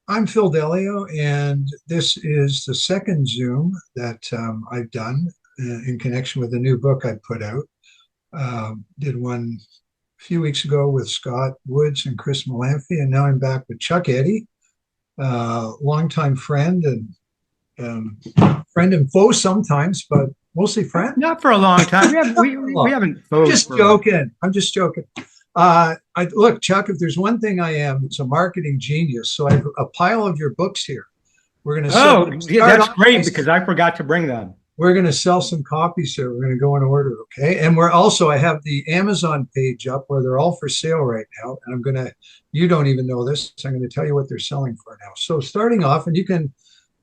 I'm Phil Dellio, and this is the second Zoom that I've done in connection with a new book I put out. Did one a few weeks ago with Scott Woods and Chris Malamphy, and now I'm back with Chuck Eddy, longtime friend and foe sometimes, but mostly friend. Not for a long time. We haven't I'm voted just for. joking. I'm just joking. Look, Chuck, if there's one thing I am, it's a marketing genius. So I have a pile of your books here. We're going to Oh, yeah, start that's off great because I forgot to bring them. we're going to sell some copies here. We're going to go in order, okay? And we're also I have the Amazon page up where they're all for sale right now. And you don't even know this. So I'm going to tell you what they're selling for now. So starting off, and you can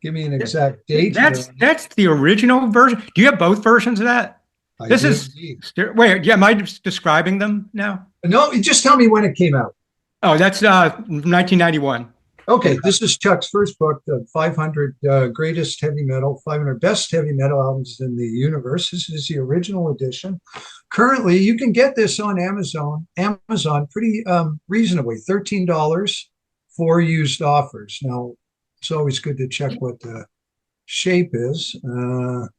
give me an exact date here. That's the original version. Do you have both versions of that? I This do is indeed. wait. Yeah, am I just describing them now? No, just tell me when it came out. Oh, that's 1991. Okay, this is Chuck's first book, the 500 greatest heavy metal, 500 best heavy metal albums in the universe. This is the original edition. Currently, you can get this on Amazon pretty reasonably, $13 for used offers. Now, it's always good to check what the shape is, because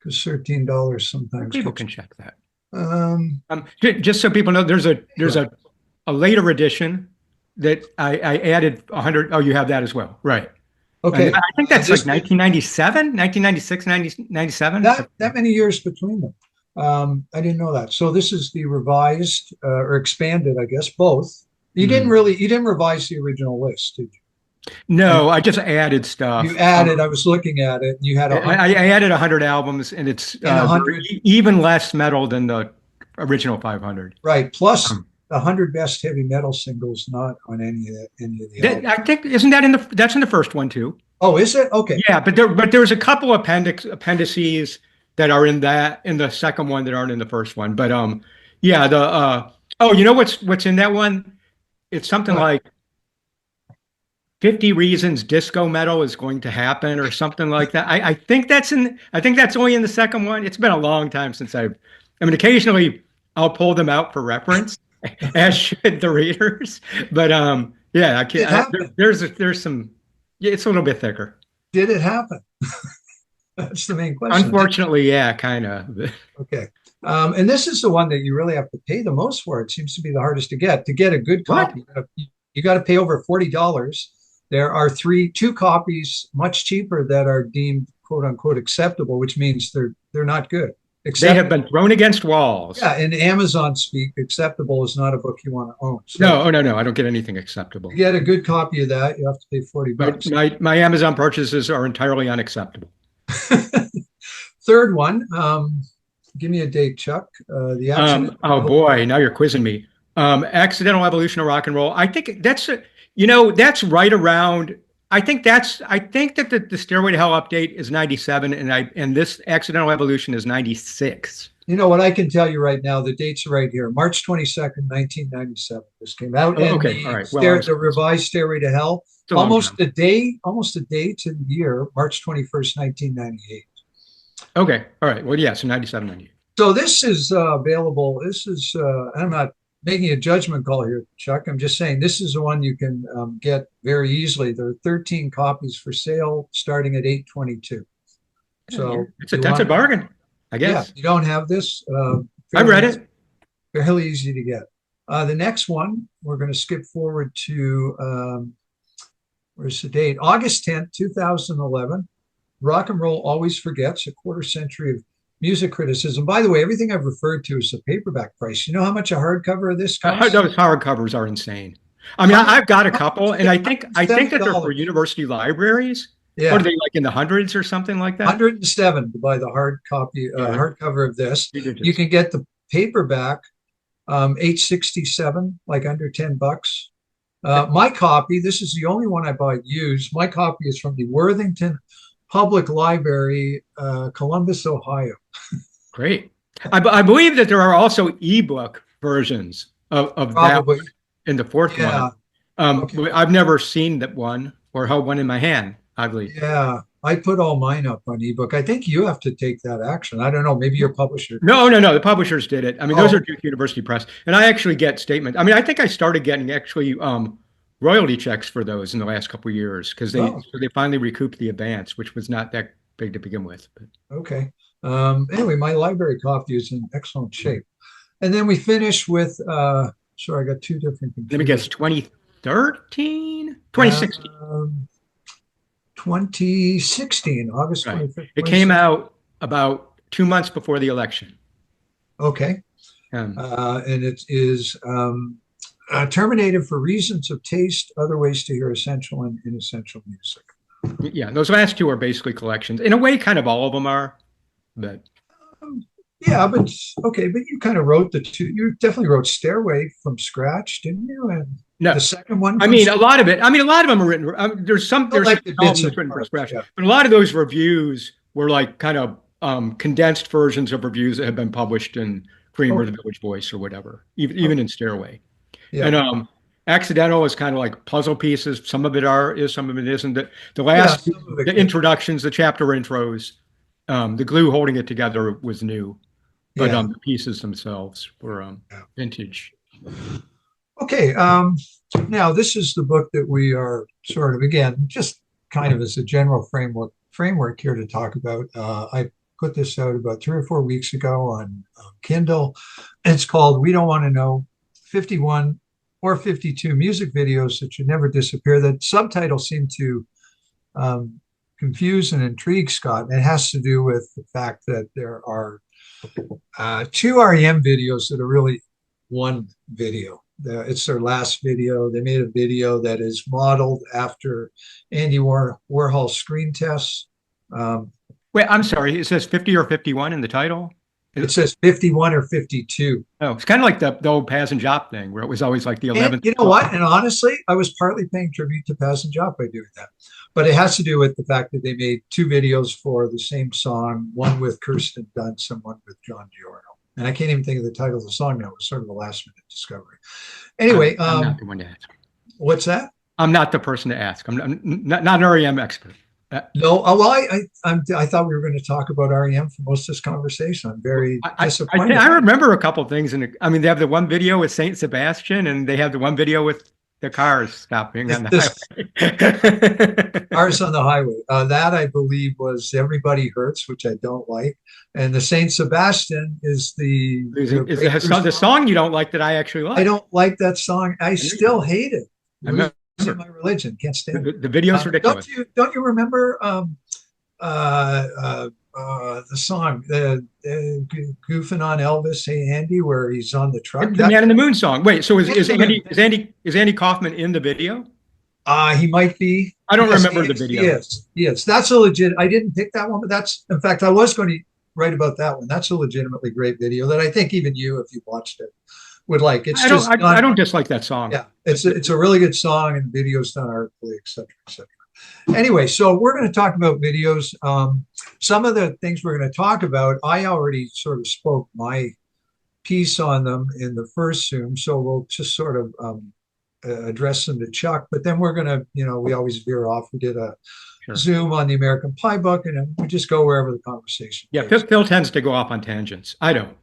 $13 sometimes People can check that. um, Just so people know, there's a later edition that I added 100. Oh, you have that as well, right? okay. And I think that's like 1997, 1996, 97. That many years between them. I didn't know that. So this is the revised or expanded, I guess, both. You didn't revise the original list, did you? No, I just added stuff. You added. I was looking at it. You had I added 100 albums, and it's 100, even less metal than the original 500. right? Plus the 100 best heavy metal singles, not on any of the albums. I think isn't that's in the first one too? Oh, is it? Okay. Yeah, but there's a couple appendices that are in the second one that aren't in the first one. But yeah, you know what's in that one? It's something like 50 reasons disco metal is going to happen or something like that. I think that's only in the second one. It's been a long time since I mean, occasionally I'll pull them out for reference, as should the readers. But yeah, I can't. There's some. Yeah, it's a little bit thicker. Did it happen? That's the main question. Unfortunately, yeah, kind of. Okay. And this is the one that you really have to pay the most for. It seems to be the hardest to get. To get a good copy, you got to pay over $40. There are two copies much cheaper that are deemed quote unquote acceptable, which means they're not good. They have been thrown against walls. Yeah, in Amazon speak, acceptable is not a book you want to own. So no, I don't get anything acceptable. to get a good copy of that, you have to pay $40. My Amazon purchases are entirely unacceptable. Third one, give me a date, Chuck. Oh boy, now you're quizzing me. Accidental Evolution of Rock and Roll. I think that's right around. I think that the Stairway to Hell update is 97, and this Accidental Evolution is 96. You know what I can tell you right now, the dates are right here. March 22nd, 1997. This came out. Oh, okay, all right. The revised Stairway to Hell. Almost a day to the year, March 21st, 1998. Okay, all right. Well, yeah, so 97, 98. So this is available. This is, I'm not making a judgment call here, Chuck. I'm just saying this is the one you can get very easily. There are 13 copies for sale starting at $8.22. So that's a bargain, I guess. Yeah, you don't have this. I've read it. Fairly easy to get. The next one, we're going to skip forward to, where's the date? August 10th, 2011. Rock and Roll Always Forgets, a quarter century of music criticism. By the way, everything I've referred to is the paperback price. You know how much a hardcover of this costs? Those hardcovers are insane. I mean, I've got a couple, and I think that they're for university libraries. Yeah. Or are they like in the hundreds or something like that? 107 to buy the hardcover of this. You can get the paperback, $8.67, like under $10. My copy, this is the only one I bought used. My copy is from the Worthington Public Library, Columbus, Ohio. Great. I believe that there are also ebook versions of that one in the fourth one. Okay. I've never seen that one or held one in my hand, oddly. Yeah, I put all mine up on ebook. I think you have to take that action. I don't know. Maybe your publisher. No. The publishers did it. I mean, those are Duke University Press. And I actually get statements. I mean, I think I started getting actually royalty checks for those in the last couple of years because Oh, they finally recouped the advance, which was not that big to begin with. But okay. Anyway, my library copy is in excellent shape. And then we finish with, sorry, I got two different let me guess, computers. 2013, Uh, 2016. 2016, August Right. 25th, It came 2016. out about 2 months before the election. Okay. Um, And it is terminated for reasons of taste, other ways to hear essential and inessential music. yeah, those last two are basically collections. In a way, kind of all of them are, but Yeah, but okay, but you kind of wrote the two. You definitely wrote Stairway from scratch, didn't you? And no. the second one I from mean, a scratch. lot of it. I mean, a lot of them are written. There's some Selected of bits them and that's written from parts. scratch, Yeah. but a lot of those reviews were like kind of condensed versions of reviews that have been published in Cream or Okay. the Village Voice or whatever, even Okay. in Stairway. Yeah. And Accidental is kind of like puzzle pieces. Some of it is, some of it isn't. The Yeah. last, Some of it the could. introductions, the chapter intros, the glue holding it together was new, but Yeah. the pieces themselves were Yeah. vintage. Okay. Now this is the book that we are sort of again just kind of as a general framework here to talk about. I put this out about 3 or 4 weeks ago on Kindle. It's called "We Don't Want to Know 51 or 52 Music Videos That Should Never Disappear." The subtitle seemed to um, confuse and intrigue Scott. And it has to do with the fact that there are two REM videos that are really one video. It's their last video. They made a video that is modeled after Andy Warhol's screen tests. Um, Wait, I'm sorry. It says 50 or 51 in the title. it says 51 or 52. Oh, it's kind of like the old Paz and Jop thing where it was always like the And 11th. you know what? And honestly, I was partly paying tribute to Paz and Jop by doing that. But it has to do with the fact that they made two videos for the same song, one with Kirsten Dunst and one with John Giorno. And I can't even think of the title of the song now. It was sort of a last minute discovery. Anyway, I'm not the one to ask. what's that? I'm not the person to ask. I'm not an REM expert. No, well, I thought we were going to talk about REM for most of this conversation. I'm very disappointed. I remember a couple of things. I mean, they have the one video with Saint Sebastian, and they have the one video with the cars stopping on the highway. Cars on the highway. That I believe was Everybody Hurts, which I don't like, and the Saint Sebastian is Is the song you don't like that I actually I like? don't like that song. I still hate it. I remember Losing my religion. Can't stand it. the video's ridiculous. Don't you remember the song, goofing on Elvis, Hey Andy, where he's on the truck? The Man in the Moon song. Wait, so is Andy Kaufman in the video? He might be. I don't Yes, remember the video. Yes, yes. That's a legit. I didn't pick that one, but that's, in fact, I was going to write about that one. That's a legitimately great video that I think even you, if you watched it, would like. It's just I don't dislike that song. Yeah, it's a really good song, and the video's done artfully, et cetera, et cetera. Anyway, so we're going to talk about videos. Some of the things we're going to talk about, I already sort of spoke my piece on them in the first Zoom, so we'll just sort of address them to Chuck. But then we're going to, we always veer off. We did a Zoom on the American Pie book, and we just go wherever the conversation. Yeah, Phil tends to go off on tangents. I don't.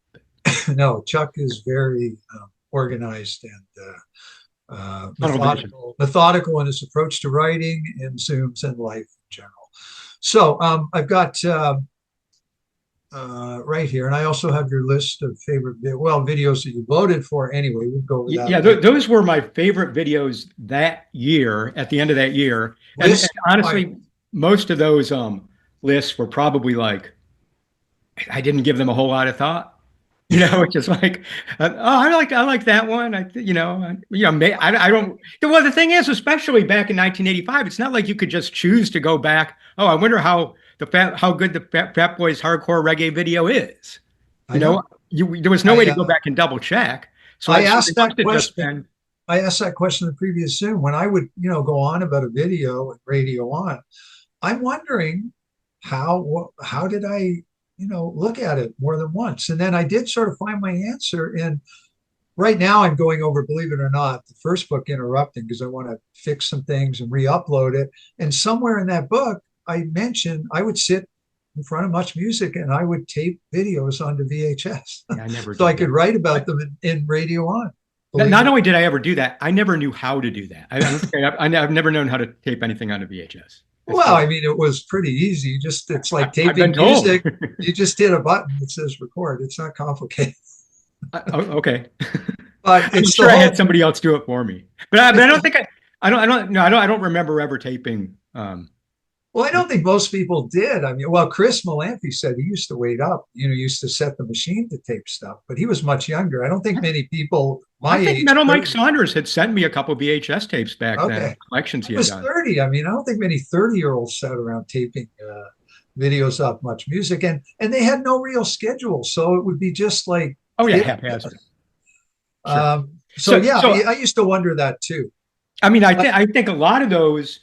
No, Chuck is very organized and methodical in his approach to writing and Zooms and life in general. So I've got right here, and I also have your list of favorite videos that you voted for. Anyway, we'll go with that. Yeah, those were my favorite videos that year. At the end of that year, and honestly, most of those lists were probably like I didn't give them a whole lot of thought. It's just like, I like that one. I don't. Well, the thing is, especially back in 1985, it's not like you could just choose to go back. Oh, I wonder how good the Fat Boys hardcore reggae video is. There was no way to go back and double check. So I asked that question. I asked that question in the previous Zoom when I would, go on about a video and radio on. I'm wondering how did I look at it more than once. And then I did sort of find my answer. And right now I'm going over, believe it or not, the first book, Interrupting, because I want to fix some things and re-upload it. And somewhere in that book, I mentioned I would sit in front of Much Music and I would tape videos onto VHS. Yeah, I never so I could write about them in Radio On. believe Not me. only did I ever do that, I never knew how to do that. I've never known how to tape anything on a VHS. It's Well, just, I mean, it was pretty easy. It's like I've been taping told. music. You just hit a button that says record. It's not complicated, Oh, okay. but I'm it's the sure I had whole. somebody else do it for me, but I It's don't the, think I don't remember ever taping. well, I don't think most people did. I mean, well, Chris Malamphy said he used to wait up. Used to set the machine to tape stuff, but he was much younger. I don't think many people my I think age, Metal Mike 30. Saunders had sent me a couple VHS tapes back then, Okay, collections I he had was done. 30. I mean, I don't think many 30-year-olds sat around taping videos of much music, and they had no real schedule, so it would be just like Oh yeah, hit. haphazard. Sure. So So, yeah, so I used to wonder that too. I mean, But I think a lot of those,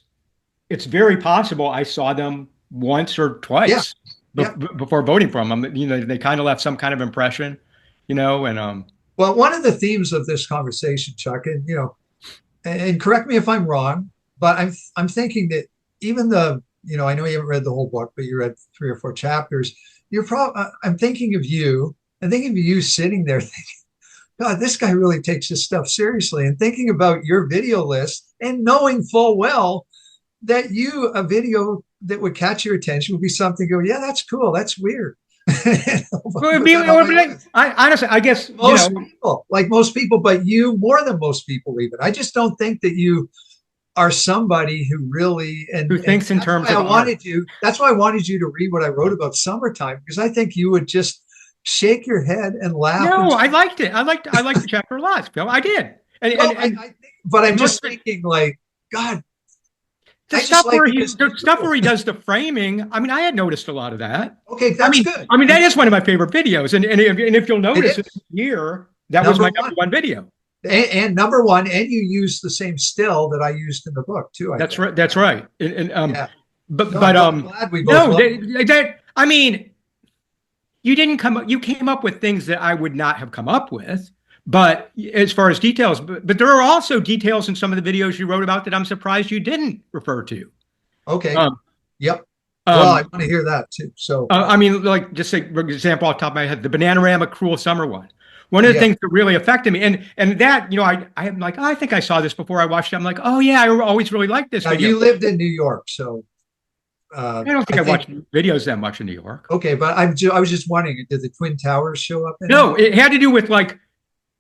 it's very possible I saw them once or yeah, twice yeah. before voting for them. They kind of left some kind of impression, and Well, one of the themes of this conversation, Chuck, and and correct me if I'm wrong, but I'm thinking that even I know you haven't read the whole book, but you read 3 or 4 chapters. I'm thinking of you and thinking of you sitting there thinking, God, this guy really takes this stuff seriously, and thinking about your video list and knowing full well that a video that would catch your attention would be something. Go, yeah, that's cool, that's weird. Put that on my list. I honestly, I guess, Most people, like most people, but you more than most people even. I just don't think that you are somebody who really, who and thinks in that's terms why I of art. wanted you. That's why I wanted you to read what I wrote about summertime, because I think you would just shake your head and laugh. No, And I liked it. I liked the chapter a lot, Phil. I did. well, And but I'm most just thinking, like, God, the I just stuff like where this. the stuff where he does the framing, I mean, I had noticed a lot of that. Okay, that's good. I mean, that is one of my favorite videos. And if you'll It notice, this is year that was number my number one. one video. And number one, and you used the same still that I used in the book too. I That's think. right. That's right. Yeah. But No, I'm glad we both no, love that I mean, you came up with things that I would not have come up with. But as far as details, but there are also details in some of the videos you wrote about that I'm surprised you didn't refer to. Okay. Um, Yep. Well, I um, want to hear that too. So I mean, like just say, for example, off the top of my head, the Bananarama Cruel Summer one. One of the yeah, things that really affected me, and that, I'm like, oh, I think I saw this before I watched it. I'm like, oh yeah, I always really liked this now video. you lived in New York, so I don't think I I think watched videos that much in New York. okay. But I was just wondering, did the Twin Towers show up in any? No, it had to do with like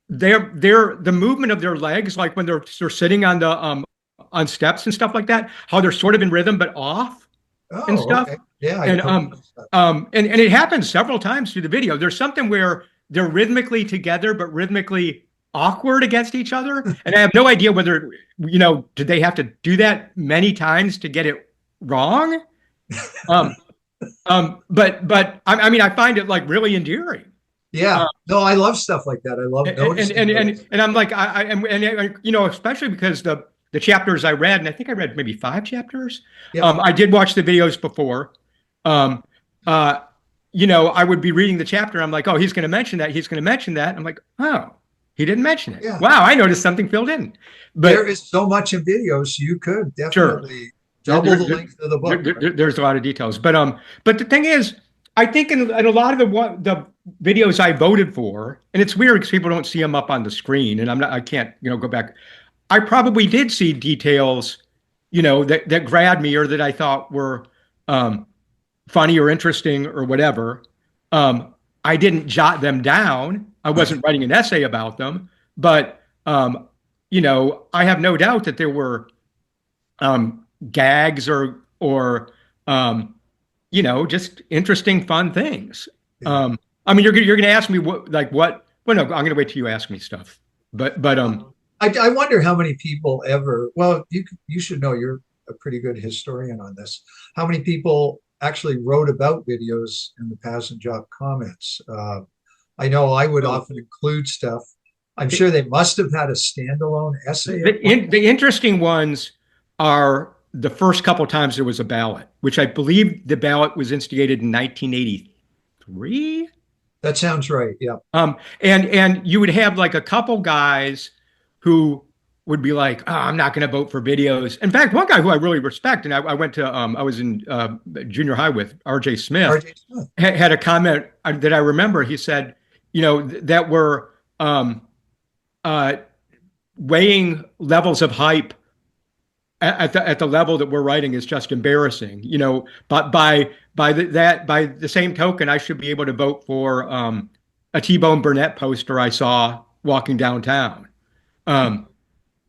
the movement of their legs, like when they're sitting on the on steps and stuff like that, how they're sort of in rhythm but off and Oh, stuff. okay. Yeah, I And totally missed that. and it happens several times through the video. There's something where they're rhythmically together but rhythmically awkward against each other. And I have no idea whether, did they have to do that many times to get it wrong? Um, I mean, I find it like really endearing. Yeah. No, I love stuff like that. I love noticing those. And I'm like, especially because the chapters I read, and I think I read maybe 5 chapters. Yeah. I did watch the videos before. Um, I would be reading the chapter. I'm like, oh, he's going to mention that. He's going to mention that. I'm like, oh, he didn't mention it. Yeah. Wow, I noticed something Phil didn't. But There is so much in videos, you could sure, definitely double the length of the book. Right? there's a lot of details. But the thing is, I think in a lot of the videos I voted for, and it's weird because people don't see them up on the screen, and I can't, go back. I probably did see details, that grabbed me or that I thought were funny or interesting or whatever. I didn't jot them down. I wasn't writing an essay about them, but I have no doubt that there were gags or just interesting, fun things. Yeah. I mean, you're going to ask me what. Well, no, I'm going to wait till you ask me stuff. But I wonder how many people ever. Well, you should know, you're a pretty good historian on this. How many people actually wrote about videos in the Pass Job comments? I know I would often include stuff. I'm sure they must have had a standalone essay. The interesting ones are the first couple times there was a ballot, which I believe the ballot was instigated in 1983. That sounds right. Yeah. And you would have like a couple guys who would be like, oh, I'm not going to vote for videos. In fact, one guy who I really respect, and I went to, I was in junior high with R.J. Smith, had a comment that I remember. He said, that were weighing levels of hype at the level that we're writing is just embarrassing. But by the same token, I should be able to vote for a T-Bone Burnett poster I saw walking downtown. And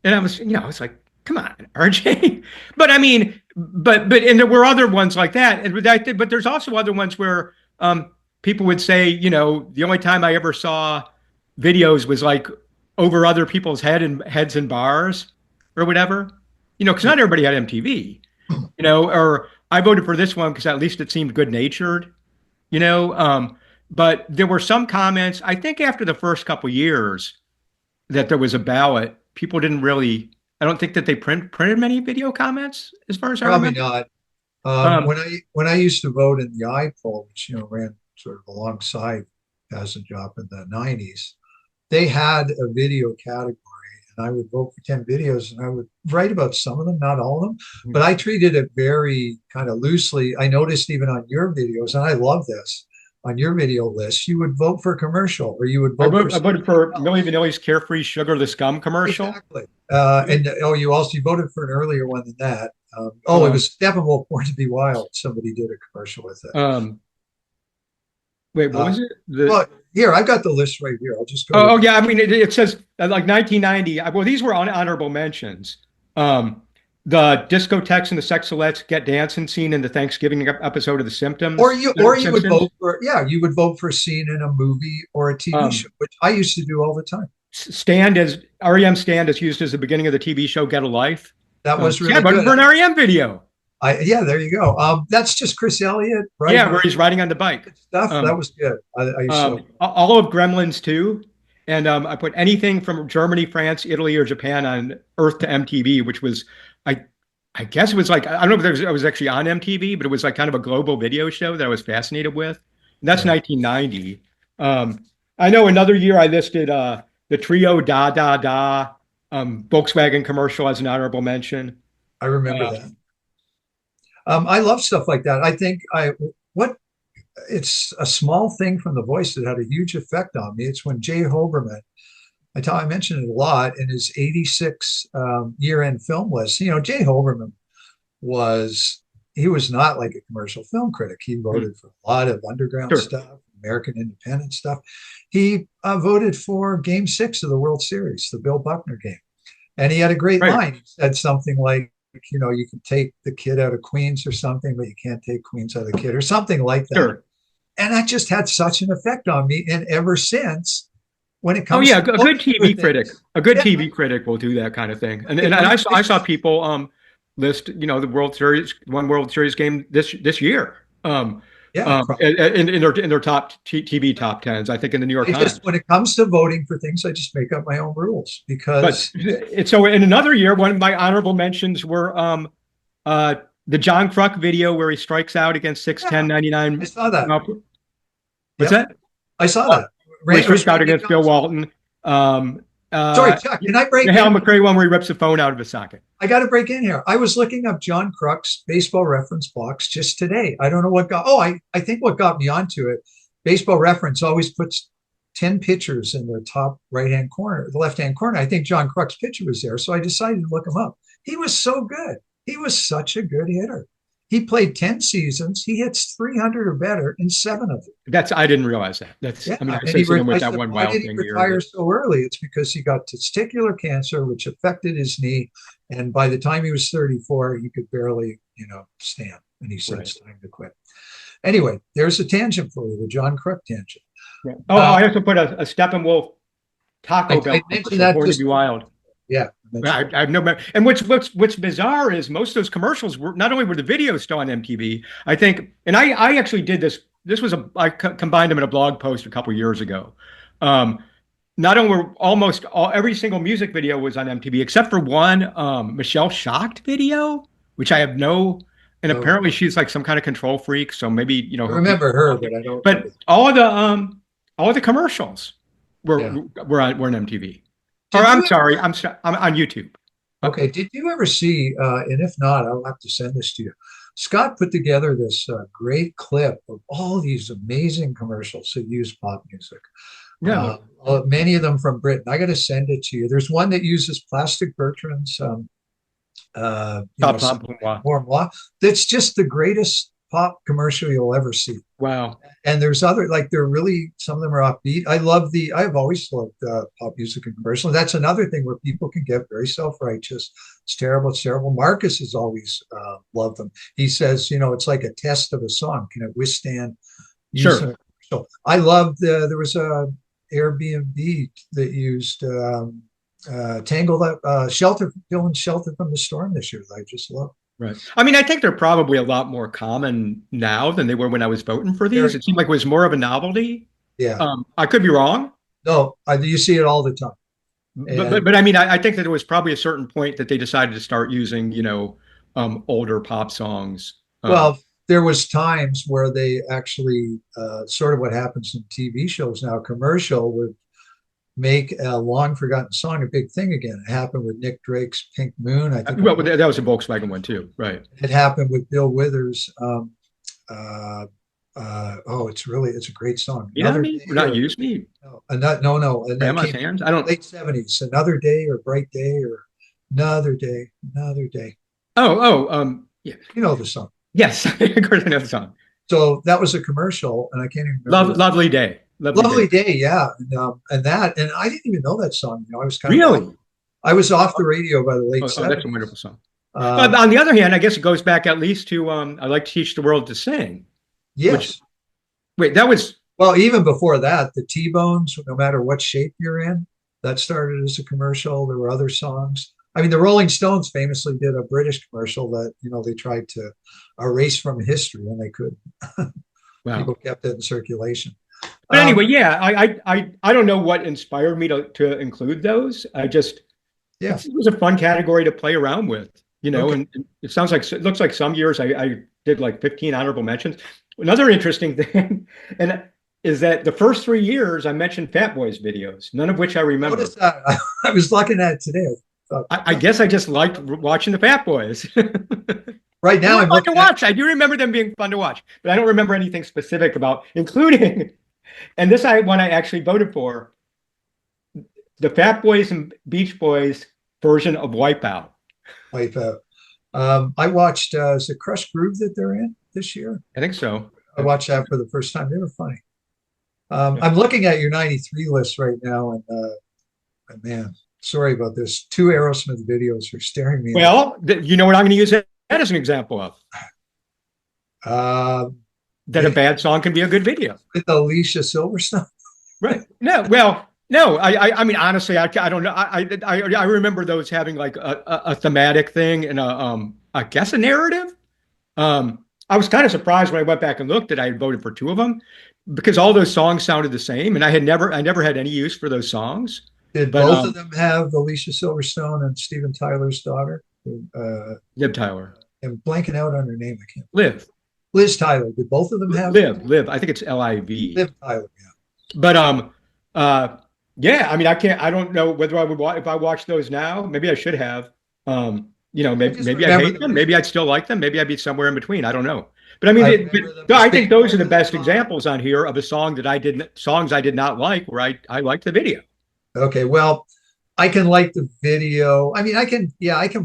I was like, come on, RJ. But I mean, and there were other ones like that. But there's also other ones where people would say, the only time I ever saw videos was like over other people's heads in bars or whatever. Because not everybody had MTV, or I voted for this one because at least it seemed good natured, but there were some comments, I think after the first couple years that there was a ballot, people didn't really, I don't think that they printed many video comments as far as I Probably remember. not. Um, When I used to vote in the iPoll, which ran sort of alongside Peasant Job in the '90s, they had a video category, and I would vote for 10 videos, and I would write about some of them, not all of them, but I treated it very kind of loosely. I noticed even on your videos, and I love this, on your video list, you would vote for a commercial, or you would I, vote for I voted something for Milli else. Vanilli's Carefree Sugarless Gum commercial. Exactly. And you voted for an earlier one than that. It Um, was Steppenwolf Born to Be Wild. Somebody did a commercial with it. um, Wait, what Uh, was it? well, here, I've got the list right here. I'll just go to Oh, yeah. I mean, it says like 1990. Well, these were honorable mentions. Um, the discotheques and the sexolettes get dancing scene in the Thanksgiving episode of or you would Simpsons. vote for, you would vote for a scene in a movie or a TV show, Um, which I used to do all the time. Stand as REM Stand is used as the beginning of the TV show Get a Life. That was Yeah, really but good. for an REM video. Yeah, there you go. That's just Chris Elliott Yeah, writing where he's riding on the bike. stuff. That Um, was good. I used to. all of Gremlins too. And I put anything from Germany, France, Italy, or Japan on Earth to MTV, which was, I, I guess it was like, I don't know if it was actually on MTV, but it was like kind of a global video show that I was fascinated with. And that's Yeah, 1990. I know another year I listed the trio Da Da Da Volkswagen commercial as an honorable mention. I remember Uh, that. I love stuff like that. I think what it's a small thing from The Voice that had a huge effect on me. It's when Jay Hoberman, I mentioned it a lot in his '86 year-end film list. Jay Hoberman was he was not like a commercial film critic. He voted for a lot of underground sure. stuff, American independent stuff. He voted for Game 6 of the World Series, the Bill Buckner game, and he had a great Right. line. He said something like, you can take the kid out of Queens or something, but you can't take Queens out of the kid or something like that. Sure. And that just had such an effect on me. And ever since, when it Oh comes yeah, to a good TV critic. things, A good yeah, TV critic will do that kind of thing. And it and brings I saw things. people list, the World Series game this year. Yeah, In their top TV top tens, I think in the New York Times. when it comes to voting for things, I just make up my own rules But because it's so in another year, one of my honorable mentions were the John Kruk video where he strikes out against yeah, 61099. I saw that. What's Yep, that? I saw Where that. he It was strikes out Randy against Bill Johnson. Walton. Sorry, Chuck, can I break The Hal in? McRae one where he rips the phone out of his socket. I got to break in here. I was looking up John Kruk's baseball reference box just today. I don't know what got. I think what got me onto it. Baseball Reference always puts 10 pitchers in the top right-hand corner, the left-hand corner. I think John Kruk's pitcher was there, so I decided to look him up. He was so good. He was such a good hitter. He played 10 seasons. He hits 300 or better in 7 of them. I didn't realize that. Yeah, I mean, I and he associate him with I that said, one why wild did he thing here. retire so early? It's because he got testicular cancer, which affected his knee, and by the time he was 34, he could barely, stand. And he said Right. it's time to quit. Anyway, there's a tangent for you, the John Kruk tangent. Yeah. Oh, I also put a Steppenwolf Taco Bell I mentioned commercial, that Born to just Be Wild. yeah. I have no memory. And what's bizarre is most of those commercials were not only were the videos still on MTV. I think, and I actually did this. This was combined them in a blog post a couple years ago. Not only were every single music video was on MTV except for one Michelle Shocked video, which I have no. And So apparently she's like some kind of control freak. So maybe I her remember her, but I don't. But all of the commercials were Yeah. were on MTV. Or Did I'm you sorry, I'm on YouTube. Okay. Did you ever see, and if not, I'll have to send this to you. Scott put together this great clip of all these amazing commercials that use pop music. No. Many of them from Britain. I got to send it to you. There's one that uses Plastic Bertrand's, Top Pop. Wow. Warm Law. That's just the greatest pop commercial you'll ever see. Wow. And there's other, like, they're really, some of them are upbeat. I've always loved pop music and commercial. That's another thing where people can get very self-righteous. It's terrible. It's terrible. Marcus has always loved them. He says, it's like a test of a song. Can it withstand use in a commercial? I loved, there was a Airbnb that used Tangled Up, Shelter, Dylan's Shelter from the Storm this year that I just love. Right. I mean, I think they're probably a lot more common now than they were when I was voting for these. It seemed like it was more of a novelty. Yeah. I could be wrong. No, you see it all the time. But I mean, I think that there was probably a certain point that they decided to start using, older pop songs. Well, there was times where they actually, sort of what happens in TV shows now, commercial would make a long forgotten song a big thing again. It happened with Nick Drake's Pink Moon. I think. Well, that was a Volkswagen one too, right? It happened with Bill Withers. It's a great song. You know what I mean? Not Use Me. No. Grandma's Hands. I don't. Late '70s. Another Day or Bright Day or Another Day. Yeah. You know the song. Yes, of course I know the song. So that was a commercial, and I can't even remember. Lovely Day. Lovely Day, yeah, and I didn't even know that song. I was kind of really. I was off the radio by the late 70s. That's a wonderful song. But on the other hand, I guess it goes back at least to I Like to Teach the World to Sing. Yes. That was even before that, the T-Bones, No Matter What Shape You're In, that started as a commercial. There were other songs. I mean, the Rolling Stones famously did a British commercial that they tried to erase from history, and they couldn't. Wow. People kept it in circulation. But anyway, yeah, I don't know what inspired me to include those. It was a fun category to play around with, okay. And it looks like some years I did like 15 honorable mentions. Another interesting thing, is that the first 3 years I mentioned Fat Boys videos, none of which I remember. What is that? I was looking at it today. I guess I just liked watching the Fat Boys. Right now, I'm looking to watch. I do remember them being fun to watch, but I don't remember anything specific about, including, and this one I actually voted for, the Fat Boys and Beach Boys version of Wipeout. I watched, is it Crush Groove that they're in this year? I think so. I watched that for the first time. They were funny. I'm looking at your 93 list right now, and man, sorry about this. 2 Aerosmith videos are staring me. Well, you know what I'm going to use that as an example of? That a bad song can be a good video. With Alicia Silverstone. Right. No, well, no, I mean, honestly, I don't know. I remember those having like a thematic thing and I guess a narrative. I was kind of surprised when I went back and looked that I had voted for 2 of them because all those songs sounded the same, and I never had any use for those songs. Did both of them have Alicia Silverstone and Steven Tyler's daughter? Liv Tyler. I'm blanking out on her name. I can't. Liz Tyler. Did both of them have Liv? I think it's Liv. Liv Tyler. Yeah. But yeah. I mean, I don't know whether I would if I watched those now. Maybe I should have. Maybe I hate them. Maybe I'd still like them. Maybe I'd be somewhere in between. I don't know. But I mean, I think those are the best examples on here of a song that songs I did not like where I liked the video. Okay, well, I can like the video. I mean, I can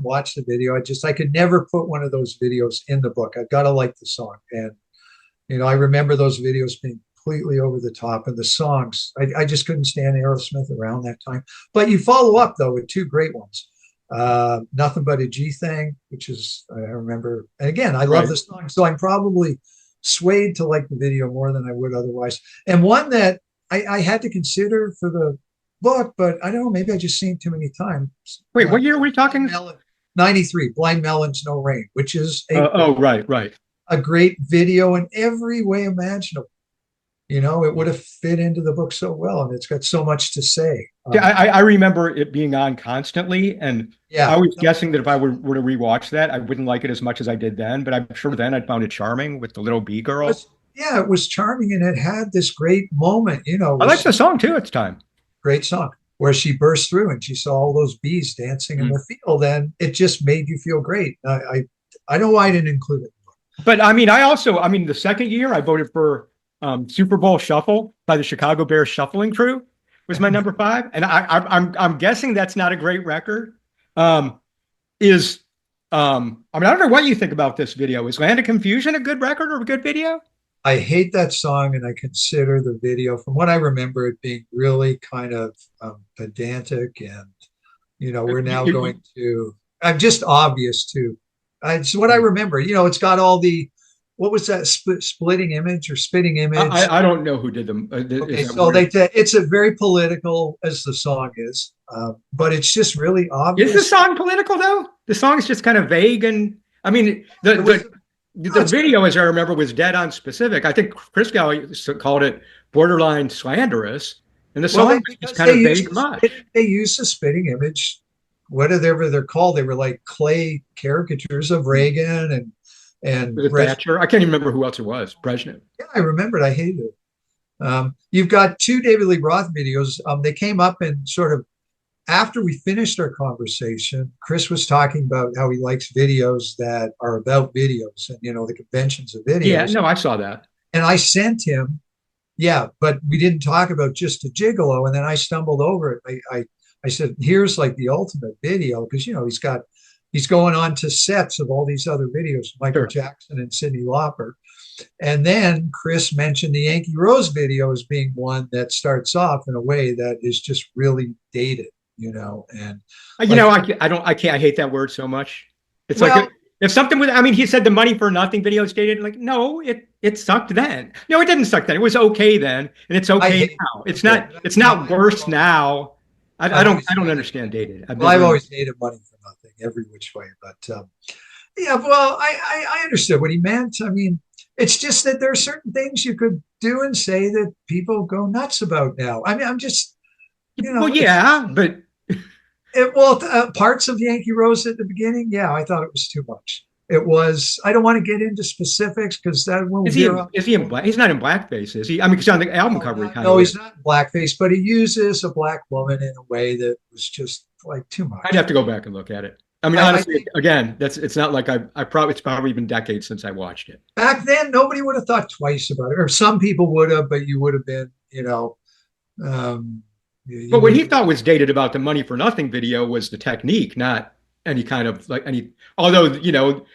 watch the video. I could never put one of those videos in the book. I've got to like the song. And, I remember those videos being completely over the top, and the songs, I just couldn't stand Aerosmith around that time. But you follow up, though, with 2 great ones. Nothing But a G Thing, which is, I remember, and again, I love the song. So I'm probably swayed to like the video more than I would otherwise. And one that I had to consider for the book, but I don't know, maybe I just seen it too many times. Wait, what year are we talking? 93, Blind Melon's No Rain, which is right. A great video in every way imaginable. It would have fit into the book so well, and it's got so much to say. I remember it being on constantly, and I was guessing that if I were to rewatch that, I wouldn't like it as much as I did then, but I'm sure then I'd found it charming with the little bee girl. It was charming, and it had this great moment, I liked the song too at the time. Great song, where she burst through and she saw all those bees dancing in the field, and it just made you feel great. I know why I didn't include it. But I mean, the second year I voted for Super Bowl Shuffle by the Chicago Bears Shuffling Crew was my number 5, and I'm guessing that's not a great record. Is I mean, I don't know what you think about this video. Is Land of Confusion a good record or a good video? I hate that song, and I consider the video, from what I remember, it being really kind of pedantic, and we're now going to. I'm just obvious too. It's what I remember. It's got all the. What was that splitting image or spitting image? I don't know who did them. Okay, so it's a very political, as the song is, but it's just really obvious. Is the song political though? The song is just kind of vague, and I mean the video, as I remember, was dead on specific. I think Chris Dellio called it borderline slanderous, and the song was just kind of vague much. They used the spitting image, whatever they're called. They were like clay caricatures of Reagan and Thatcher. I can't even remember who else it was. Brezhnev. Yeah, I remember it. I hated it. You've got 2 David Lee Roth videos. They came up and sort of after we finished our conversation. Chris was talking about how he likes videos that are about videos and the conventions of videos. Yeah, no, I saw that. And I sent him, but we didn't talk about Just a Gigolo. And then I stumbled over it. I said, here's like the ultimate video, because he's going on to sets of all these other videos, Michael Jackson and Cyndi Lauper. And then Chris mentioned the Yankee Rose video as being one that starts off in a way that is just really dated, and I hate that word so much. It's like if something was, I mean, he said the Money for Nothing video is dated. Like, no, it sucked then. No, it didn't suck then. It was okay then, and it's okay now. It's not worse now. I don't understand dated. I've always hated Money for Nothing every which way, but I understood what he meant. I mean, it's just that there are certain things you could do and say that people go nuts about now. I mean, I'm just, but parts of Yankee Rose at the beginning, I thought it was too much. It was. I don't want to get into specifics because that will. Is he in black? He's not in blackface, is he? I mean, because on the album cover, no, he's not in blackface, but he uses a black woman in a way that was just like too much. I'd have to go back and look at it. I mean, honestly, again, it's not like it's probably been decades since I watched it. Back then, nobody would have thought twice about it, or some people would have, but you would have been, But what he thought was dated about the Money for Nothing video was the technique, not any kind of like any. Although there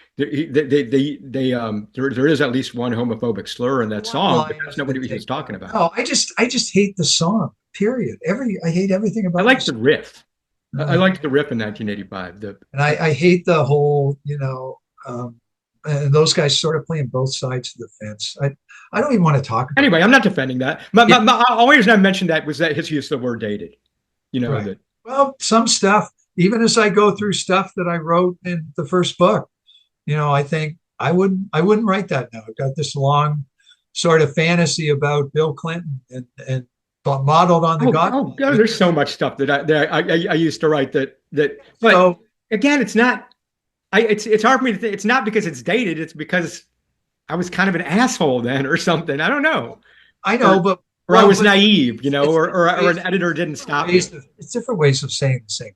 is at least one homophobic slur in that song, but that's not what he was talking about. Oh, I just hate the song. Period. I hate everything about. I like the riff. I liked the riff in 1985. And I hate the whole, and those guys sort of playing both sides of the fence. I don't even want to talk about Anyway, I'm not defending that. My only reason I mentioned that was that his use of the word dated. Right. Well, some stuff, even as I go through stuff that I wrote in the first book, I think I wouldn't write that now. I've got this long sort of fantasy about Bill Clinton and modeled on the God. Oh, there's so much stuff that I used to write that. But so, again, it's not. It's hard for me to think. It's not because it's dated. It's because I was kind of an asshole then, or something. I don't know. I know, or I was naive, or an editor didn't stop me. It's different ways of saying the same.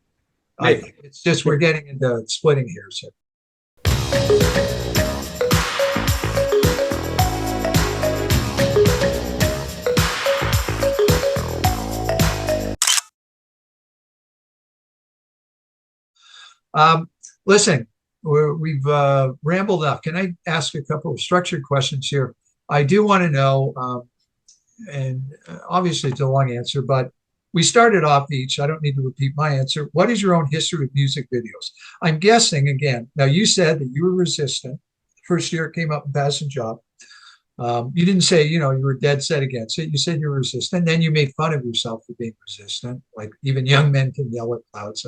I think it's just we're getting into splitting hairs here. Listen, we've rambled enough. Can I ask a couple of structured questions here? I do want to know, and obviously it's a long answer, but we started off each. I don't need to repeat my answer. What is your own history with music videos? I'm guessing, again, now you said that you were resistant. First year it came up in Passing Job. You didn't say, you were dead set against it. You said you were resistant. Then you made fun of yourself for being resistant. Like even young men can yell at clouds.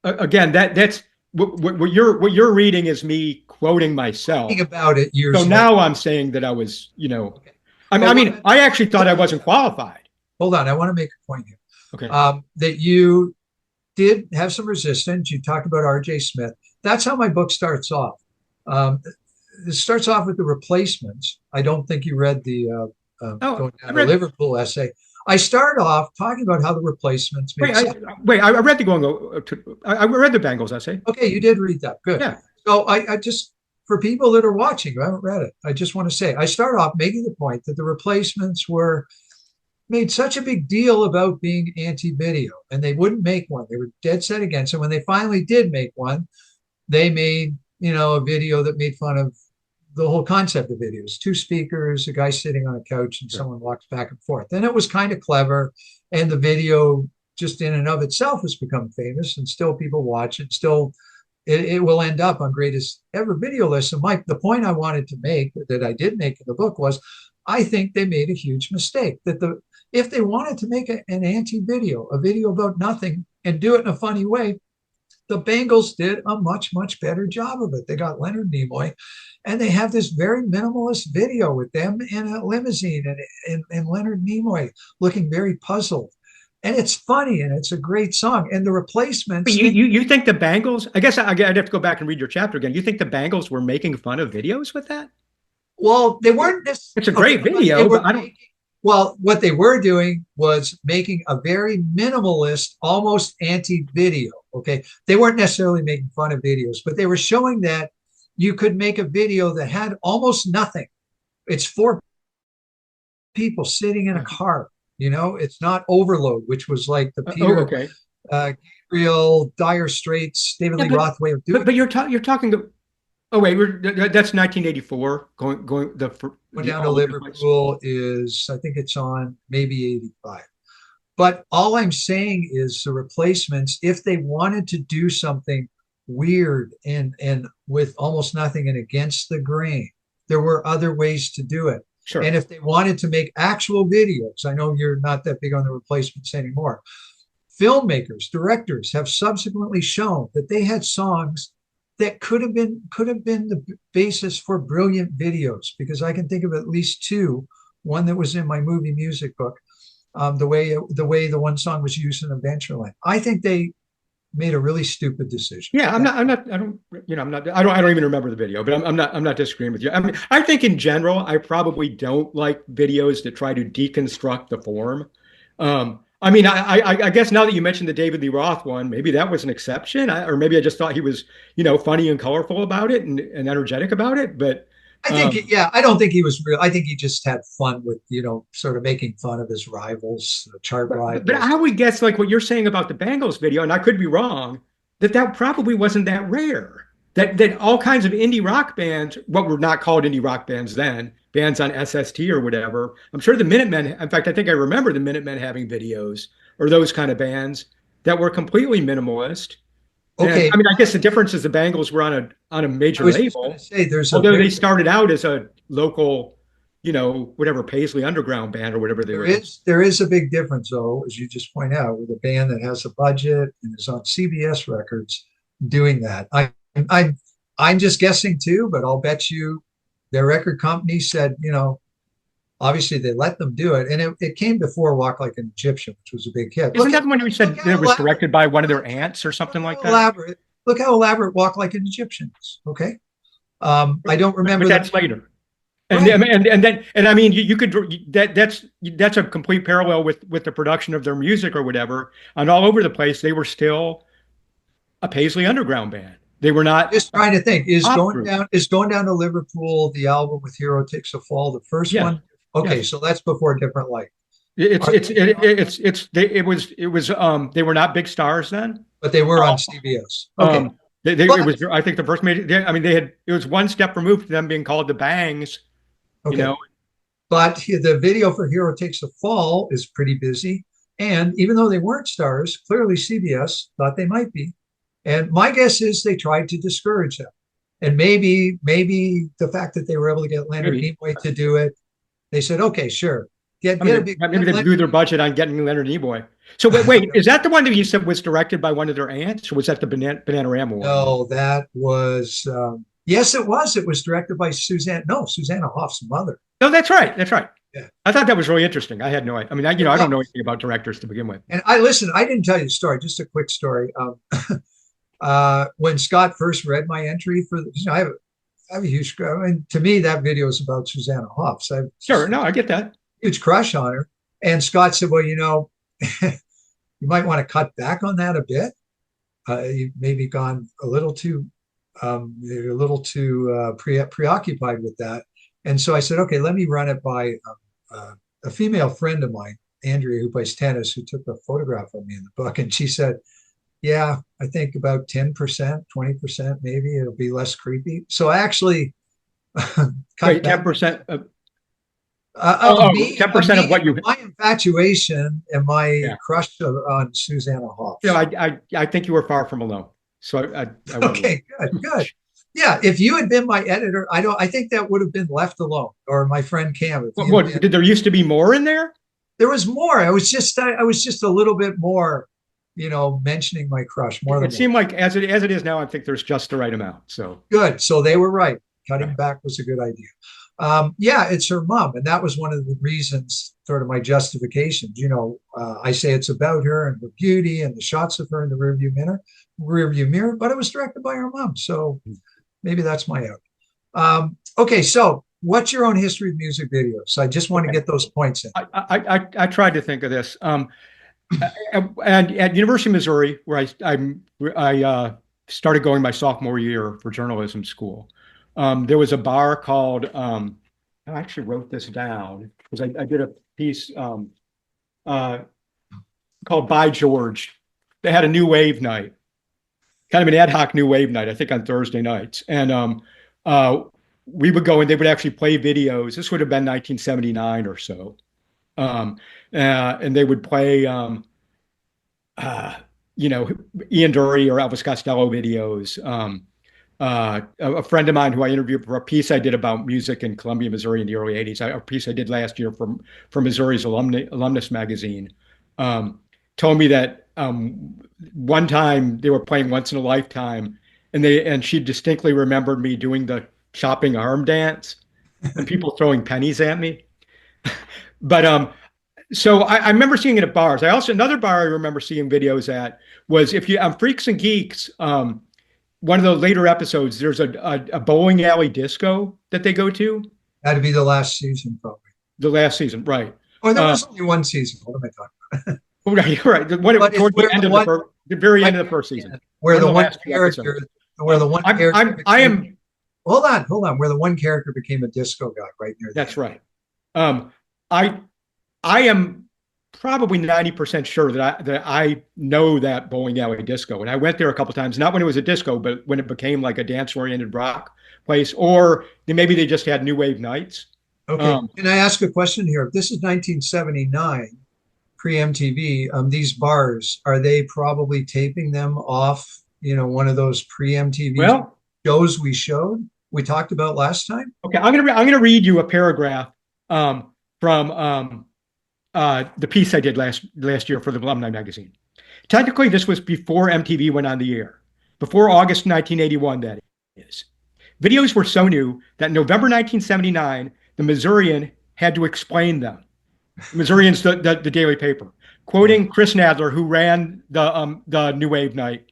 Again, that's what you're reading is me quoting myself. Thinking about it years. So now I'm saying that I was, Okay. I mean, I actually thought I wasn't qualified. Hold on, I want to make a point here. Okay. That you did have some resistance. You talked about R.J. Smith. That's how my book starts off. It starts off with the Replacements. I don't think you read the Going Down to Liverpool essay. I start off talking about how the Replacements. I read the I read the Bengals essay. Okay, you did read that. Good. Yeah. So I just for people that are watching who haven't read it, I just want to say, I start off making the point that the Replacements were made such a big deal about being anti-video, and they wouldn't make one. They were dead set against it. When they finally did make one, they made, a video that made fun of the whole concept of videos. Two speakers, a guy sitting on a couch, and someone walks back and forth. And it was kind of clever. And the video just in and of itself has become famous, and still people watch it. Still, it will end up on greatest ever video lists. And Mike, the point I wanted to make, that I did make in the book, was I think they made a huge mistake. That if they wanted to make an anti-video, a video about nothing, and do it in a funny way, the Bangles did a much, much better job of it. They got Leonard Nimoy, and they have this very minimalist video with them in a limousine, and Leonard Nimoy looking very puzzled. And it's funny, and it's a great song. And the Replacements. You think the Bangles? I guess I'd have to go back and read your chapter again. You think the Bangles were making fun of videos with that? Well, they weren't. It's a great video, but I don't. Well, what they were doing was making a very minimalist, almost anti-video. Okay. They weren't necessarily making fun of videos, but they were showing that you could make a video that had almost nothing. It's 4 people sitting in a car. It's not Overload, which was like the Peter, Gabriel, Dire Straits, David Lee Roth way of doing it. But you're talking. Oh wait, that's 1984. Went down to Liverpool is, I think it's on maybe 85. But all I'm saying is the Replacements, if they wanted to do something weird and with almost nothing and against the grain, there were other ways to do it. Sure. And if they wanted to make actual videos, I know you're not that big on the Replacements anymore. Filmmakers, directors have subsequently shown that they had songs that could have been the basis for brilliant videos, because I can think of at least 2. One that was in my movie music book, the way the one song was used in Adventureland. I think they made a really stupid decision. Yeah, I don't even remember the video, but I'm not disagreeing with you. I mean, I think in general, I probably don't like videos that try to deconstruct the form. I mean, I guess now that you mentioned the David Lee Roth one, maybe that was an exception, or maybe I just thought he was, funny and colorful about it and energetic about it. But I think, I don't think he was real. I think he just had fun with, sort of making fun of his rivals, the chart rivals. But I would guess, like what you're saying about the Bangles video, and I could be wrong, that probably wasn't that rare. That all kinds of indie rock bands, what were not called indie rock bands then, bands on SST or whatever. I'm sure the Minutemen, in fact, I think I remember the Minutemen having videos, or those kind of bands that were completely minimalist. Okay. And, I mean, I guess the difference is the Bangles were on a major label. Although they started out as a local, whatever, Paisley Underground band or whatever they were. There is a big difference, though, as you just point out, with a band that has a budget and is on CBS records doing that. I'm just guessing too, but I'll bet you their record company said, obviously they let them do it. And it came before Walk Like an Egyptian, which was a big hit. Isn't that the one you said it was directed by one of their aunts or something like that? Look how elaborate Walk Like an Egyptian is. Okay. I don't remember. But that's later. And, right. and I mean, you could, that's a complete parallel with the production of their music or whatever. And all over the place, they were still a Paisley Underground band. They were not. Just trying to think. Is going down to Liverpool, the album with Hero Takes a Fall, the first one? Okay, so that's before Different Light. They were not big stars then, but they were on CBS. Okay, it was. I think the first it was one step removed from them being called the Bangs. Okay. But the video for Hero Takes a Fall is pretty busy, and even though they weren't stars, clearly CBS thought they might be. And my guess is they tried to discourage them. And maybe the fact that they were able to get Leonard Nimoy to do it, they said, okay, sure. Maybe they blew their budget on getting Leonard Nimoy. So wait, is that the one that you said was directed by one of their aunts, or was that the Bananarama one? No, that was, yes, it was. It was directed by Susanna Hoff's mother. No, that's right. Yeah. I thought that was really interesting. I had no idea. I mean, I don't know anything about directors to begin with. And I didn't tell you the story, just a quick story. When Scott first read my entry for I have a huge, to me, that video is about Susanna Hoff. So I get that. Huge crush on her. And Scott said, well, you might want to cut back on that a bit. You've maybe gone a little too They're a little too preoccupied with that. And so I said, okay, let me run it by a female friend of mine, Andrea, who plays tennis, who took a photograph of me in the book. And she said, yeah, I think about 10%, 20%, maybe it'll be less creepy. So I actually cut Wait, back. 10%. Of me, 10% of what you. my infatuation and my Yeah. crush on Susanna You know, Hoffs. I think you were far from alone. So I wouldn't. Okay, good, good. Yeah, if you had been my editor, I think that would have been left alone, or my friend Cam. If he had What, been, did there used to be more in there? there was more. I was just a little bit more, mentioning my crush more than It one. seemed like as it is now, I think there's just the right amount. So Good. So they were right. Cutting right. back was a good idea. Yeah, it's her mom, and that was one of the reasons, sort of my justifications. I say it's about her and her beauty and the shots of her in the rearview mirror, but it was directed by her mom, so maybe that's my out. Okay, so what's your own history of music videos? I just want to Okay. get those points in. I tried to think of this. And at University of Missouri, where I started going my sophomore year for journalism school, there was a bar called. I actually wrote this down because I did a piece uh, called "By George." They had a new wave night, kind of an ad hoc new wave night, I think on Thursday nights, and uh, we would go and they would actually play videos. This would have been 1979 or so, um, and they would play. Uh, Ian Dury or Elvis Costello videos. A friend of mine who I interviewed for a piece I did about music in Columbia, Missouri in the early 80s, a piece I did last year from Missouri's alumnus magazine, told me that one time they were playing Once in a Lifetime, and she distinctly remembered me doing the chopping arm dance and people throwing pennies at me. But so I remember seeing it at bars. Another bar I remember seeing videos at was if you on Freaks and Geeks, one of the later episodes, there's a bowling alley disco that they go to. That'd be the last season, probably. The last season, right? Oh, there was only one season. What am I talking about? Right, right. Towards the end of the very end of the first season, where the one character, where the one character, I am. Hold on. Where the one character became a disco guy, right near. That's right. I am probably 90% sure that I know that bowling alley disco. And I went there a couple times, not when it was a disco, but when it became like a dance-oriented rock place, or maybe they just had new wave nights. Okay. Can I ask a question here? If this is 1979, pre-MTV, these bars, are they probably taping them off, one of those pre-MTV shows we talked about last time? Okay, I'm gonna read you a paragraph from the piece I did last year for the Alumni magazine. Technically, this was before MTV went on the air, before August 1981, that is. Videos were so new that in November 1979, the Missourian had to explain them. Missourian's the daily paper. Quoting Chris Nadler, who ran the New Wave night.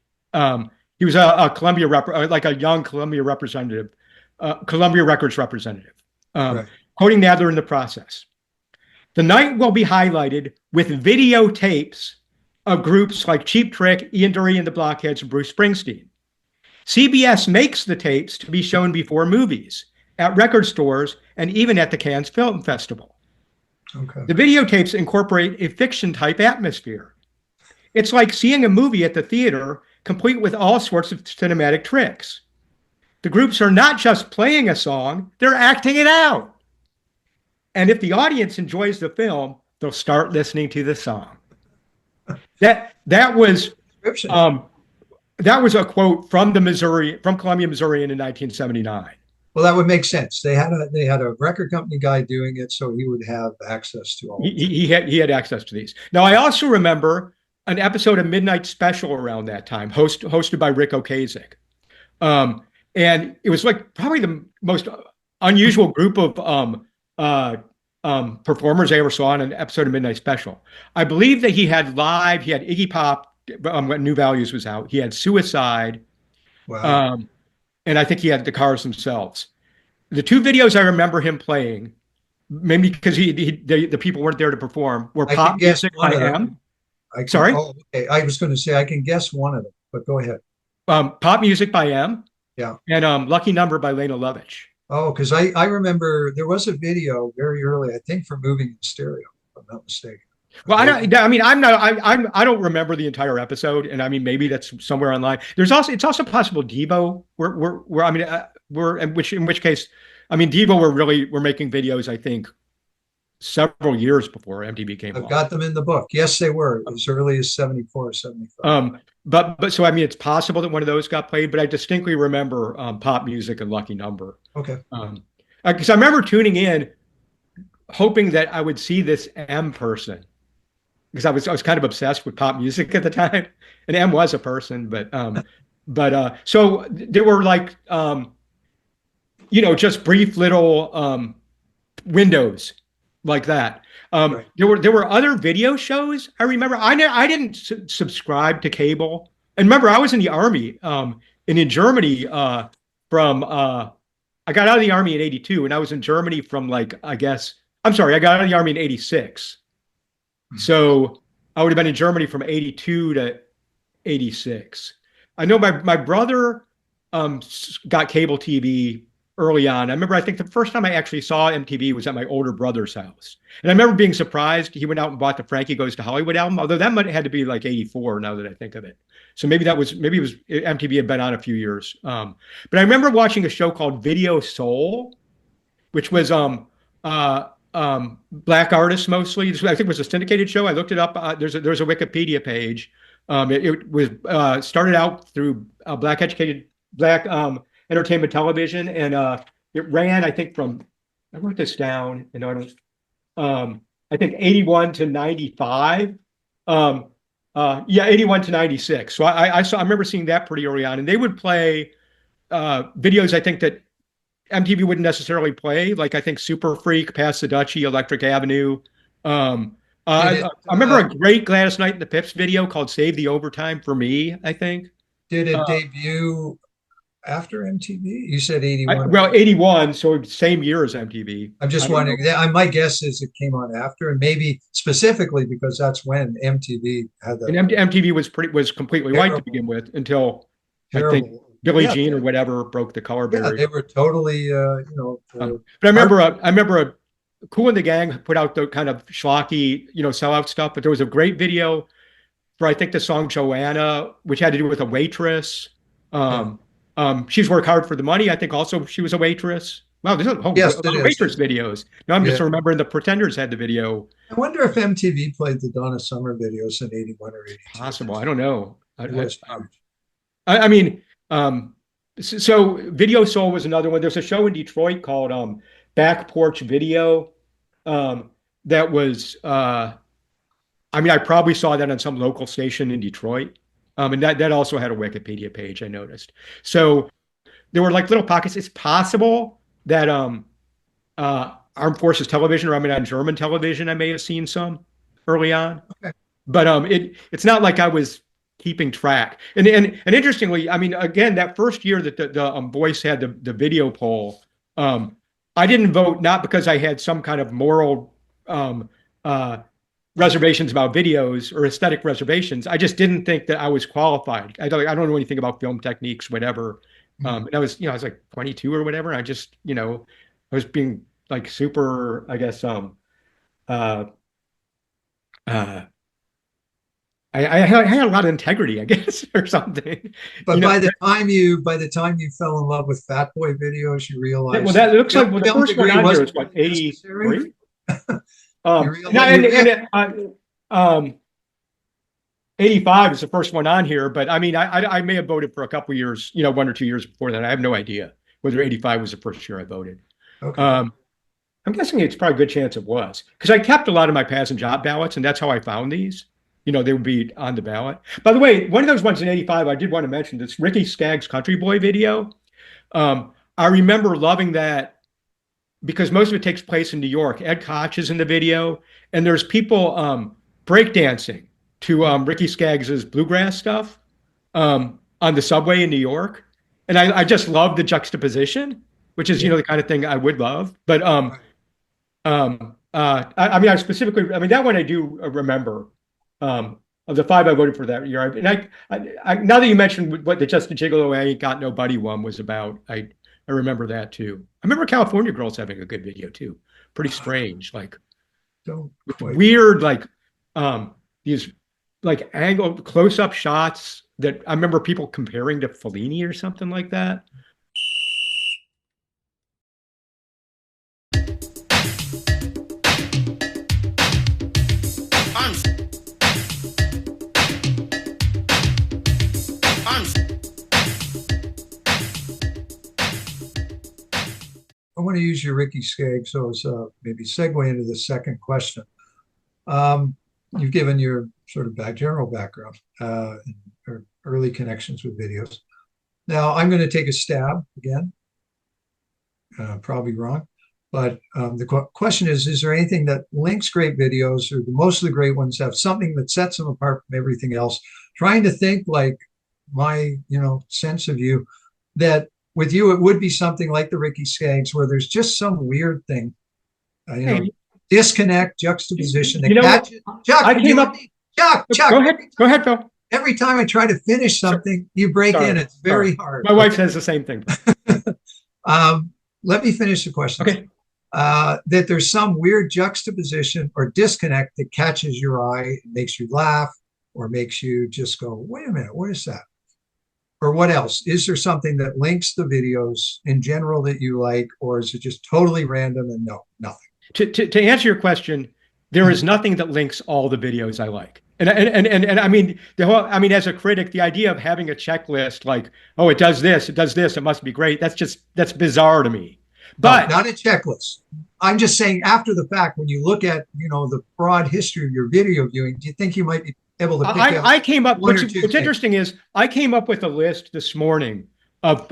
He was a Columbia like a young Columbia representative, Columbia Records representative. Right. Quoting Nadler in the process. The night will be highlighted with videotapes of groups like Cheap Trick, Ian Dury and the Blockheads, and Bruce Springsteen. CBS makes the tapes to be shown before movies, at record stores, and even at the Cannes Film Festival. Okay. The videotapes incorporate a fiction-type atmosphere. It's like seeing a movie at the theater, complete with all sorts of cinematic tricks. The groups are not just playing a song, they're acting it out. And if the audience enjoys the film, they'll start listening to the song. That was a quote from Columbia, Missouri in 1979. Well, that would make sense. They had a record company guy doing it, so he would have access to all. He had access to these. Now, I also remember an episode of Midnight Special around that time, hosted by Rick Ocasek. And it was like probably the most unusual group of performers I ever saw in an episode of Midnight Special. I believe that he had Iggy Pop when New Values was out. He had Suicide. Wow. And I think he had the Cars themselves. The two videos I remember him playing, maybe because the people weren't there to perform, were Pop Music by M. Sorry? Oh, okay. I was going to say I can guess one of them, but go ahead. Pop Music by M Yeah. and Lucky Number by Lena Lovitch. Oh, because I remember there was a video very early, I think, for Moving in Stereo, if I'm not mistaken. Well, I They, don't. I mean, I'm not. I don't remember the entire episode, and I mean, maybe that's somewhere online. There's also it's also possible Devo. We're I mean, we're in which case, I mean, Devo were making videos. I think several years before MTV came I've along. got them in the book. Yes, they were as early as 74, 75. But so I mean, it's possible that one of those got played, but I distinctly remember pop music and Lucky Number. Okay. Because I remember tuning in, hoping that I would see this M person because I was kind of obsessed with pop music at the time, and M was a person, but so there were like just brief little windows like that. Right. There were other video shows. I remember I didn't subscribe to cable, and remember I was in the army, and in Germany from I got out of the army in '82, and I was in Germany from like I guess I'm sorry I got out of the army in '86. So I would have been in Germany from '82 to '86. I know my brother got cable TV early on. I remember I think the first time I actually saw MTV was at my older brother's house. And I remember being surprised he went out and bought the Frankie Goes to Hollywood album, although that might have had to be like '84 now that I think of it. So maybe it was MTV had been on a few years. But I remember watching a show called Video Soul, which was black artists mostly. I think it was a syndicated show. I looked it up. There's a Wikipedia page. It was started out through black entertainment television, and it ran I think from I wrote this down. I think 81 to 95. Yeah, 81 to 96. So I remember seeing that pretty early on, and they would play videos I think that MTV wouldn't necessarily play, like I think Super Freak, Pass the Dutchie, Electric Avenue. I remember a great Gladys Knight and the Pips video called "Save the Overtime for Me." I think did it uh, debut after MTV? You said 81. well, 81, so same year as MTV. I'm just I don't know. wondering. My guess is it came on after, and maybe specifically because that's when MTV had And the MTV was completely white to begin terrible, with until I think terrible. Billie Yeah, Jean or whatever broke the color yeah, barrier. they were totally, But art. I remember Kool and the Gang put out the kind of schlocky, sellout stuff. But there was a great video for I think the song Joanna, which had to do with a waitress. Yeah. She's worked hard for the money. I think also she was a waitress. Wow, there's a whole Yes, a it lot of is. waitress videos. Now I'm just Yeah. remembering the Pretenders had the video. I wonder if MTV played the Donna Summer videos in 81 or 82. Possible. I don't know. It was huge. I mean, so Video Soul was another one. There's a show in Detroit called Back Porch Video that was, I mean, I probably saw that on some local station in Detroit. And that also had a Wikipedia page, I noticed. So there were like little pockets. It's possible that Armed Forces Television, or I mean on German television, I may have seen some early on. Okay. But it's not like I was keeping track. And interestingly, I mean, again, that first year that the Voice had the video poll, I didn't vote not because I had some kind of moral um, uh, reservations about videos or aesthetic reservations. I just didn't think that I was qualified. I don't know anything about film techniques, whatever. Mhm. And I was like 22 or whatever. I just, I was being like super, I guess, uh, uh, I had a lot of integrity, I guess, or something. But You know, by the time you fell in love with Fat Boy videos, you well, realized that looks like well, the film first one degree on here wasn't is what, really necessary. 83? You No, realize you real 85 is the first one on here, but I mean, I may have voted for a couple years, 1 or 2 years before that. I have no idea whether 85 was the first year I voted. okay. Um, I'm guessing it's probably a good chance it was because I kept a lot of my pass and job ballots, and that's how I found these. They would be on the ballot. By the way, one of those ones in '85, I did want to mention this Ricky Skaggs Country Boy video. I remember loving that because most of it takes place in New York. Ed Koch is in the video, and there's people breakdancing to Ricky Skaggs's bluegrass stuff on the subway in New York, and I just love the juxtaposition, which is Yeah. the kind of thing I would love. But Right. I mean, I specifically, I mean that one I do remember. of the five I voted for that year. And now that you mentioned what the Just Gigolo I Ain't Got Nobody one was about, I remember that too. I remember California Girls having a good video too. Pretty strange, like Don't with quite. weird these like angle close up shots that I remember people comparing to Fellini or something like that. I want to use your Ricky Skaggs so as maybe segue into the second question. You've given your sort of general background or early connections with videos. Now I'm going to take a stab again, probably wrong, but the question is there anything that links great videos, or most of the great ones have something that sets them apart from everything else? Trying to think like my, sense of you, that with you, it would be something like the Ricky Skaggs, where there's just some weird thing, Hey, disconnect, juxtaposition that you know what? catches. Chuck, I came up. Chuck, Go ahead. Go ahead, Phil. every time I try to finish something, you break Sorry. in. It's very hard. My wife says the same thing. Let me finish the question. Okay. That there's some weird juxtaposition or disconnect that catches your eye, makes you laugh, or makes you just go, wait a minute, what is that? Or what else? Is there something that links the videos in general that you like, or is it just totally random and no, nothing? To answer your question, there is nothing that links all the videos I like. And I mean as a critic, the idea of having a checklist like, oh, it does this, it must be great. That's bizarre to me. But no, not a checklist. I'm just saying, after the fact, when you look at the broad history of your video viewing, do you think you might be able to pick out I came up. one What's or two interesting is I came up with a list this morning of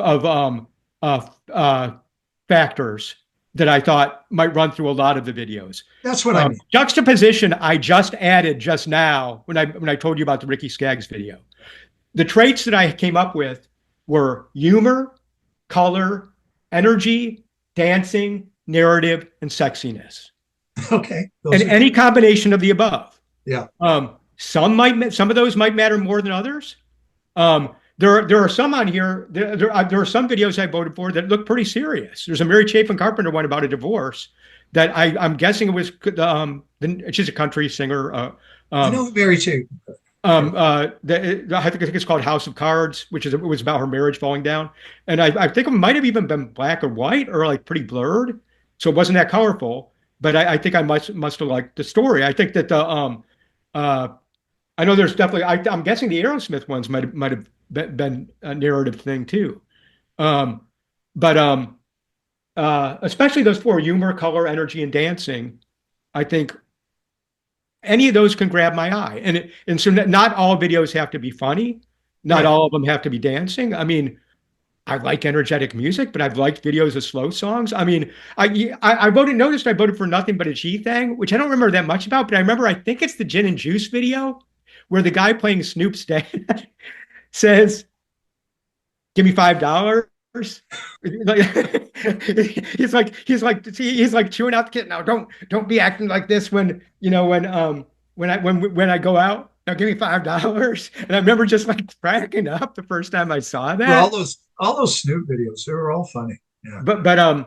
factors that I thought might run through a lot of the videos. That's what I mean. Juxtaposition, I just added just now when I told you about the Ricky Skaggs video. The traits that I came up with were humor, color, energy, dancing, narrative, and sexiness. Okay. And any combination of the above. Yeah. Some of those might matter more than others. There are some on here. There are some videos I voted for that look pretty serious. There's a Mary Chapin Carpenter one about a divorce that I'm guessing it was she's a country singer. I know Mary Chapin. I think it's called House of Cards, it was about her marriage falling down, and I think it might have even been black or white or like pretty blurred, so it wasn't that colorful. But I think I must have liked the story. I think that I know there's definitely. I'm guessing the Aerosmith ones might have been a narrative thing too, but especially those four: humor, color, energy, and dancing. I think any of those can grab my eye, and so not all videos have to be funny, not all of them have to be dancing. I mean, I like energetic music, but I've liked videos of slow songs. I mean, I noticed I voted for Nothing But a G Thing, which I don't remember that much about, but I think it's the Gin and Juice video where the guy playing Snoop's dad says, "Give me $5." he's like chewing out the kid. Now don't be acting like this when I go out. Now give me $5. And I remember just like cracking up the first time I saw that. Well, all those Snoop videos, they were all funny. Yeah. But I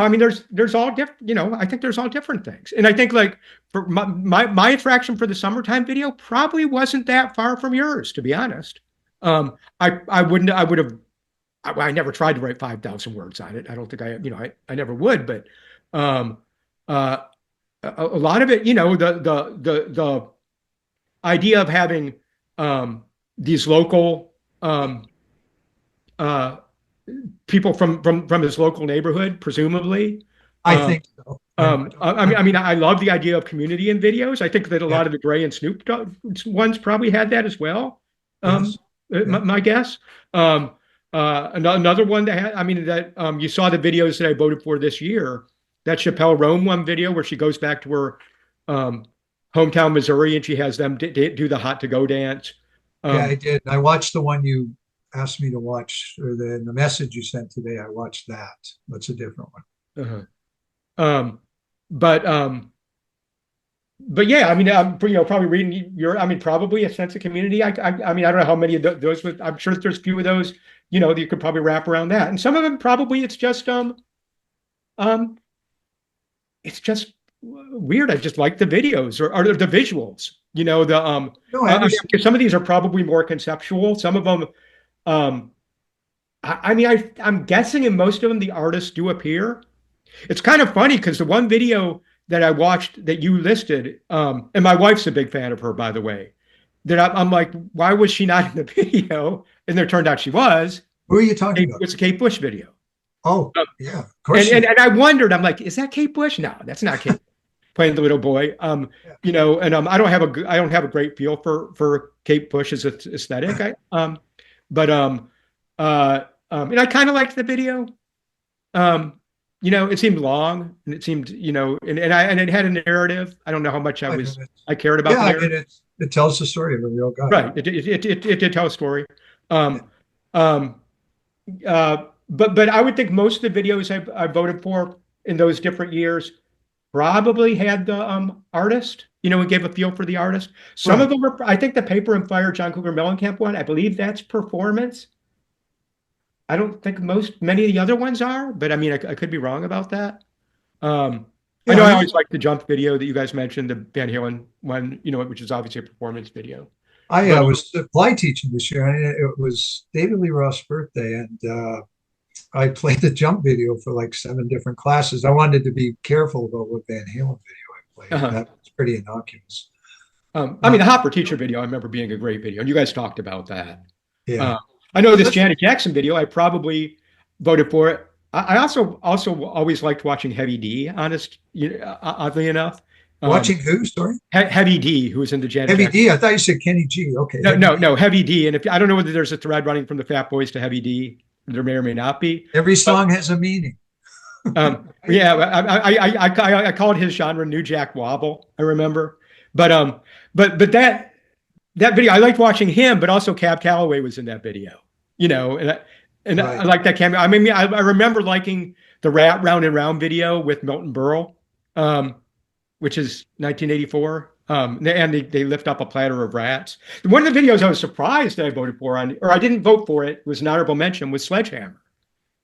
mean, there's all different. I think there's all different things, and I think like for my attraction for the summertime video probably wasn't that far from yours, to be honest. I never tried to write 5,000 words on it. I don't think I never would, but a lot of it, the idea of having these local people from his local neighborhood, presumably. I think so. I mean, I love the idea of community in videos. I think that a lot of the Dre and Snoop ones probably had that as well. Yes. My guess. Another one that had, I mean, that you saw the videos that I voted for this year. That Chappelle Rome one video where she goes back to her hometown, Missouri, and she has them do the hot to go dance. Yeah, I did. I watched the one you asked me to watch, or the message you sent today. I watched that. That's a different one. But but yeah, I mean, I'm probably reading your, I mean, probably a sense of community. I mean, I don't know how many of those, I'm sure there's a few of those, that you could probably wrap around that. And some of them probably um, it's just weird. I just like the videos or the visuals, No, I I understand. mean, some of these are probably more conceptual. Some of them, um, I mean, I'm guessing in most of them, the artists do appear. It's kind of funny because the one video that I watched that you listed, and my wife's a big fan of her, by the way, that I'm like, why was she not in the video? And it turned out she was. Who are you talking It about? was a Kate Bush video. Oh, Um, yeah, of and, course and you. and I wondered, I'm like, is that Kate Bush? No, that's not Kate playing the little boy. Yeah. And I don't have a great feel for Kate Bush's aesthetic. But and I kind of liked the video. Um, it seemed long and it seemed, and it had a narrative. I don't know how much 5 minutes. I cared about Yeah, the I narrative. mean, it tells the story of a real guy. Right. It did tell a story. Yeah. Um, um, but I would think most of the videos I voted for in those different years probably had the artist, and gave a feel for the artist. Some of Right. them were, I think the Paper and Fire John Cougar Mellencamp one, I believe that's performance. I don't think many of the other ones are, but I mean, I could be wrong about that. Um, I Yeah, know I I mean, always like the jump video that you guys mentioned, the Van Halen one, which is obviously a performance video. I But was fly teaching this year, and it was David Lee Roth's birthday, and I played the jump video for like 7 different classes. I wanted to be careful about what Van Halen video I played. uh-huh. That was pretty innocuous. I Uh, mean, the Hopper Teacher video, I remember being a great video, and you guys talked about that. yeah. Uh, I know this Listen, Janet Jackson video, I probably voted for it. I also always liked watching Heavy D, oddly enough. Um, watching who? Sorry, Heavy D, who was in the Janet Heavy Jackson. D. I thought you said Kenny G. Okay, No, Heavy no, D. no, Heavy D. And if I don't know whether there's a thread running from the Fat Boys to Heavy D, there may or may not be. Every But song has a meaning. Right? yeah, I called his genre New Jack Wobble. I remember, but that video, I liked watching him, but also Cab Calloway was in that video, and I Right. like that cameo. I mean, I remember liking the Rat Round and Round video with Milton Berle, um, which is 1984. And they lift up a platter of rats. One of the videos I was surprised that I voted for or I didn't vote for it, was an honorable mention, was Sledgehammer.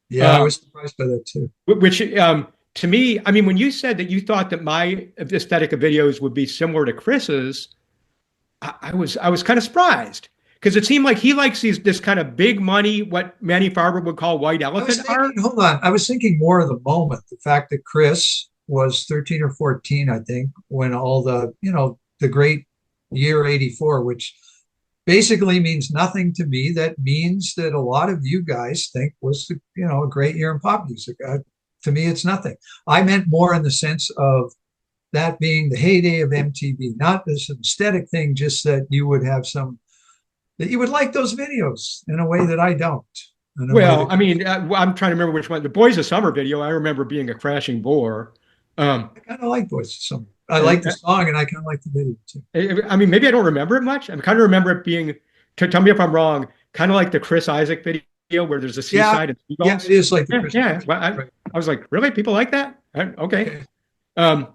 Yeah, I Um, was surprised by that too. which to me, I mean, when you said that you thought that my aesthetic of videos would be similar to Chris's, I was kind of surprised because it seemed like he likes this kind of big money, what Manny Farber would call white I was elephant art. thinking, hold on. I was thinking more of the moment, the fact that Chris was 13 or 14, I think, when all the great year 84, which basically means nothing to me. That means that a lot of you guys think was, a great year in pop music. To me, it's nothing. I meant more in the sense of that being the heyday of MTV, not this aesthetic thing, just that you would like those videos in a way that I don't, in a way Well, that I mean, I'm trying to remember which one. The Boys of Summer video, I remember being a crashing bore. Um, I kind of like Boys of Summer. I and, like the song and I kind of like the video too. I mean, maybe I don't remember it much. I kind of remember it being, tell me if I'm wrong, kind of like the Chris Isaac video where there's a Yeah, seaside and yeah, seagulls. it is like the Yeah, Christmas. yeah. Well, Right. I was like, really? People like that? Okay. Okay. Um,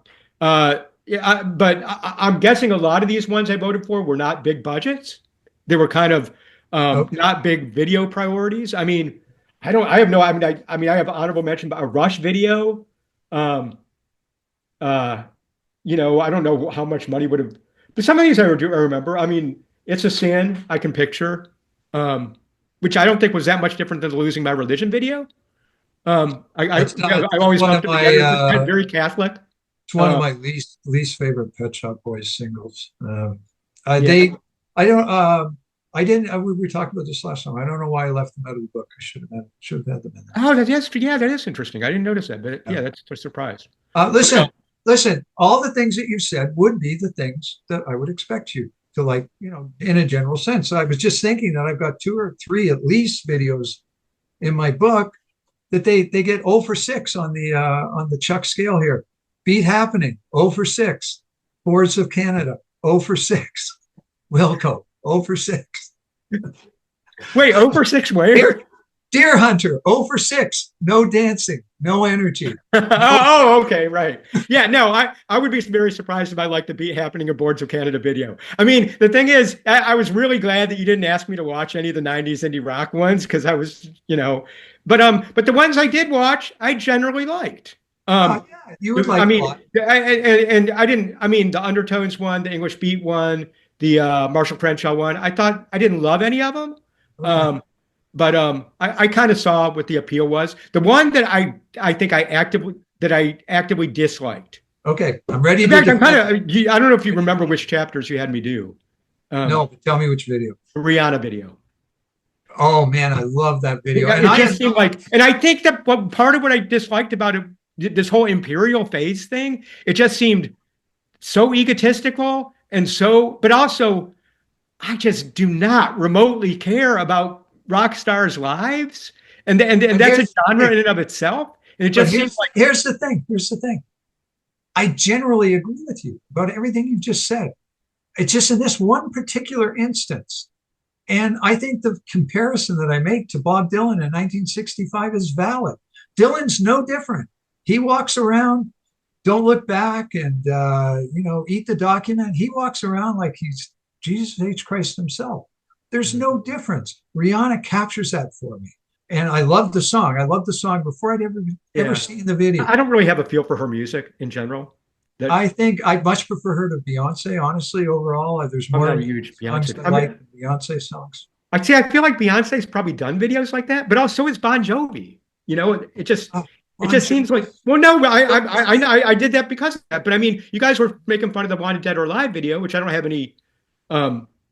yeah, but I'm guessing a lot of these ones I voted for were not big budgets. They were kind of Okay. not big video priorities. I mean, I don't. I have no. I have honorable mention, but a Rush video. Um, uh, I don't know how much money would have. But some of these I remember. I mean, it's a sin I can picture, um, which I don't think was that much different than the Losing My Religion video. It's not. I It's always one of lumped it my. together. It's very Catholic. It's one of Uh, my least favorite Pet Shop Boys singles. yeah. They. I don't. I didn't. We were talking about this last time. I don't know why I left them out of the book. I should have had them in there. Oh, that is interesting. I didn't notice that, but Yeah. yeah, that's a surprise. But, Listen. All the things that you said would be the things that I would expect you to like. In a general sense. I was just thinking that I've got 2 or 3 at least videos in my book that they get 0 for 6 on the Chuck scale here. Beat Happening, 0 for 6. Boards of Canada, 0 for 6. Wilco, 0 for 6. wait, 0 for 6 where? Deer Hunter, 0 for 6, no dancing, no energy. No, Okay, right. Yeah, no, I would be very surprised if I liked the Beat Happening Aboards of Canada video. I mean, the thing is, I was really glad that you didn't ask me to watch any of the 90s indie rock ones because I was, but the ones I did watch, I generally liked. yeah, you would I like a mean, lot. and I didn't, I mean, the Undertones one, the English Beat one, the Marshall Crenshaw one, I thought I didn't love any of them. Okay. Um, but I kind of saw what the appeal was. The one that I think I actively disliked. Okay. I'm ready In to fact, I'm kind defend. of I don't know if you remember which chapters you had me do. No, Um, but tell me which video. Rihanna video. Oh man, I love that video. And It I just am seemed not, like, and I think that what part of what I disliked about it, this whole imperial phase thing, it just seemed so egotistical and so, but also I just do not remotely care about rock stars' lives, and but that's a here's genre okay, in and of itself. And it but just seemed like, here's the thing. Here's the thing. I generally agree with you about everything you've just said. It's just in this one particular instance. And I think the comparison that I make to Bob Dylan in 1965 is valid. Dylan's no different. He walks around, don't look back, and eat the document. He walks around like he's Jesus H. Christ himself. There's no difference. Rihanna captures that for me, and I love the song. I love the song before I'd ever yeah, seen the video. I don't really have a feel for her music in general. That I think I'd much prefer her to Beyonce, honestly, overall. There's I'm more not a Rihanna huge songs Beyonce. I I mean, like than Beyonce songs. I see. I feel like Beyonce's probably done videos like that, but also is Bon Jovi. It just Oh, it Bon just seems like, Jovi. well, no, I did that because of that. But I mean, you guys were making fun of the Wanted Dead or Alive video, which I don't have any.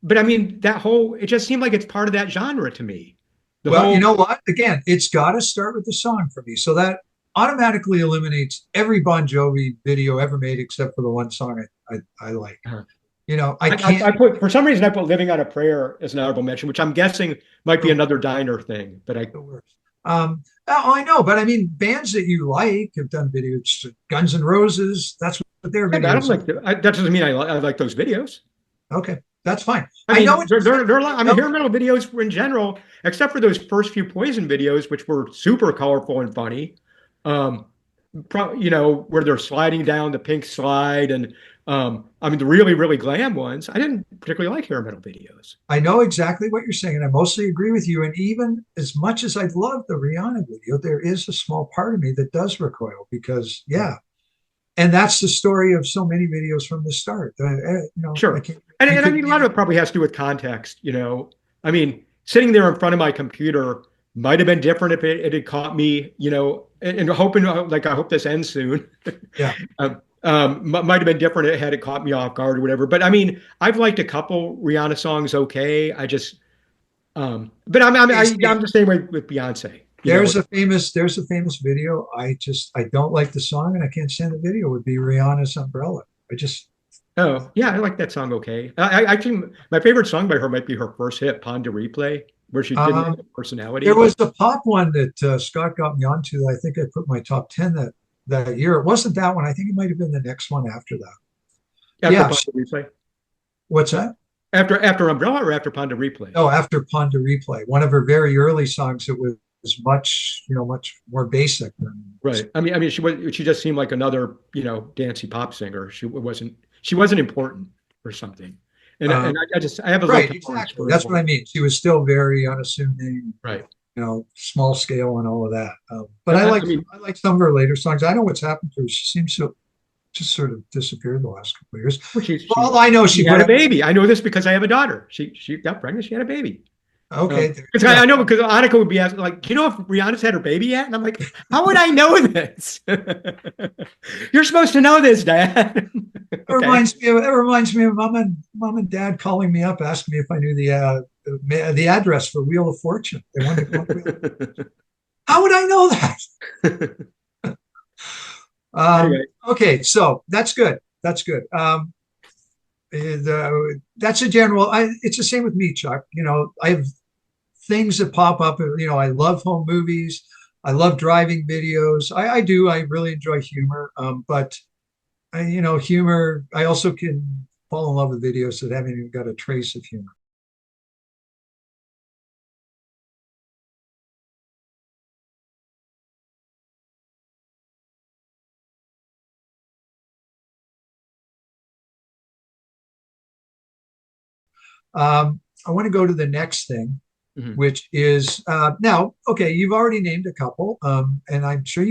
But I mean, that whole it just seemed like it's part of that genre to me. The Well, you whole know what? Again, it's got to start with the song for me. So that automatically eliminates every Bon Jovi video ever made except for the one song I like. uh, I can't. I put for some reason I put Living on a Prayer as an honorable mention, which I'm guessing might be The another diner thing. But I worst. I know, but I mean, bands that you like have done videos. Guns N' Roses, that's what their I don't videos like are. that doesn't mean I like those videos. Okay, that's fine. I I know mean, what you're saying. I mean, hair metal videos in general, except for those first few Poison videos, which were super colorful and funny. Um, where they're sliding down the pink slide, and I mean, the really, really glam ones. I didn't particularly like hair metal videos. I know exactly what you're saying, and I mostly agree with you. And even as much as I love the Rihanna video, there is a small part of me that does recoil because, yeah, and that's the story of so many videos from the start. I Sure. can't. You And I couldn't mean, a lot even. of it probably has to do with context. I mean, sitting there in front of my computer might have been different if it had caught me, and hoping, like, I hope this ends soon. Yeah. Might have been different had it caught me off guard or whatever. But I mean, I've liked a couple Rihanna songs okay. But Hey, I'm see, the same way with Beyonce. You know, there's a famous video. I don't like the song and I can't stand the video. Would be Rihanna's Umbrella. I just oh, yeah, I like that song okay. I actually, my favorite song by her might be her first hit, Pond to Replay, where she didn't have um, a personality. there was a pop one that Scott got me onto. I think I put my top 10 that year. It wasn't that one. I think it might have been the next one after that. After Yeah. Pond to Replay. What's that? After Umbrella or after Pond to Replay? Oh, after Pond to Replay. One of her very early songs. It was much more basic than. Right. She just seemed like another, dancey pop singer. She wasn't important or something. And Um, I have a little right, tolerance exactly. for That's what I mean. She was still very unassuming, right. small scale and all of that. But I mean, I like some of her later songs. I know what's happened to her. She seems to just sort of disappeared the last couple of years. well, For all I know, she she had put a up. baby. I know this because I have a daughter. She got pregnant. She had a baby. Okay, there Because you I go. know because Annika would be asking, like, do you know if Rihanna's had her baby yet? And I'm like, how would I know this? You're supposed to know this, Dad. Okay. It reminds me of mom and dad calling me up, asking me if I knew the address for Wheel of Fortune. They wanted to go. How would I know that? Anyway, Okay, so that's good. That's good. That's a general. It's the same with me, Chuck. I have things that pop up. I love home movies. I love driving videos. I do. I really enjoy humor. But humor. I also can fall in love with videos that haven't even got a trace of humor. I want to go to the next thing, Mhm. which is now, okay, you've already named a couple, and I'm sure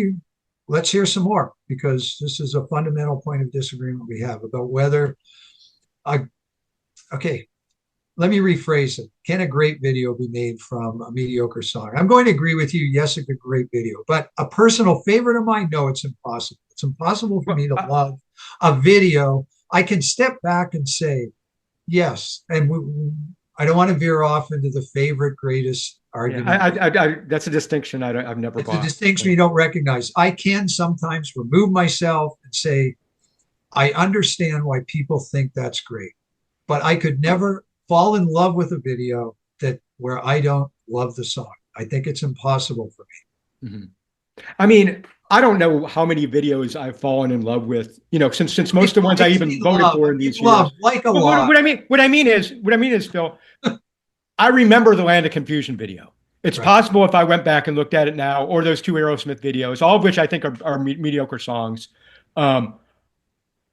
let's hear some more because this is a fundamental point of disagreement we have about whether, I, okay, let me rephrase it. Can a great video be made from a mediocre song? I'm going to agree with you. Yes, a great video, but a personal favorite of mine, no, it's impossible. It's impossible for Well, me to love a video. I can step back and say, yes, and I don't want to veer off into the favorite greatest yeah, argument. that's a distinction I've never It's a bought. distinction you don't recognize. I can sometimes remove myself and say, I understand why people think that's great, but I could never fall in love with a video that where I don't love the song. I think it's impossible for Mhm. I mean, I don't know how many videos I've fallen in love with, since me. most of the ones I I say even voted love. for I in mean these love, years. like a But lot. what I mean is, Phil, I remember the Land of Confusion video. It's Right. possible if I went back and looked at it now, or those two Aerosmith videos, all of which I think are mediocre songs. Um,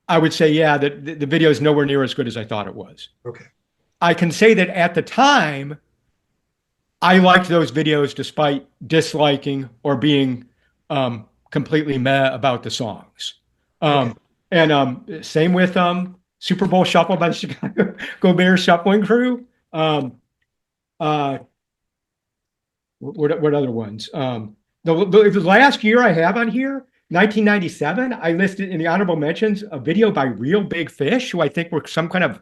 I would say, yeah, that the video is nowhere near as good as I thought it was. Okay. I can say that at the time, I liked those videos despite disliking or being completely meh about the songs. Okay. And same with Super Bowl Shuffle by the Chicago Go Bears Shuffling Crew. Um, uh, what other ones? The last year I have on here, 1997, I listed in the honorable mentions a video by Real Big Fish, who I think were some kind of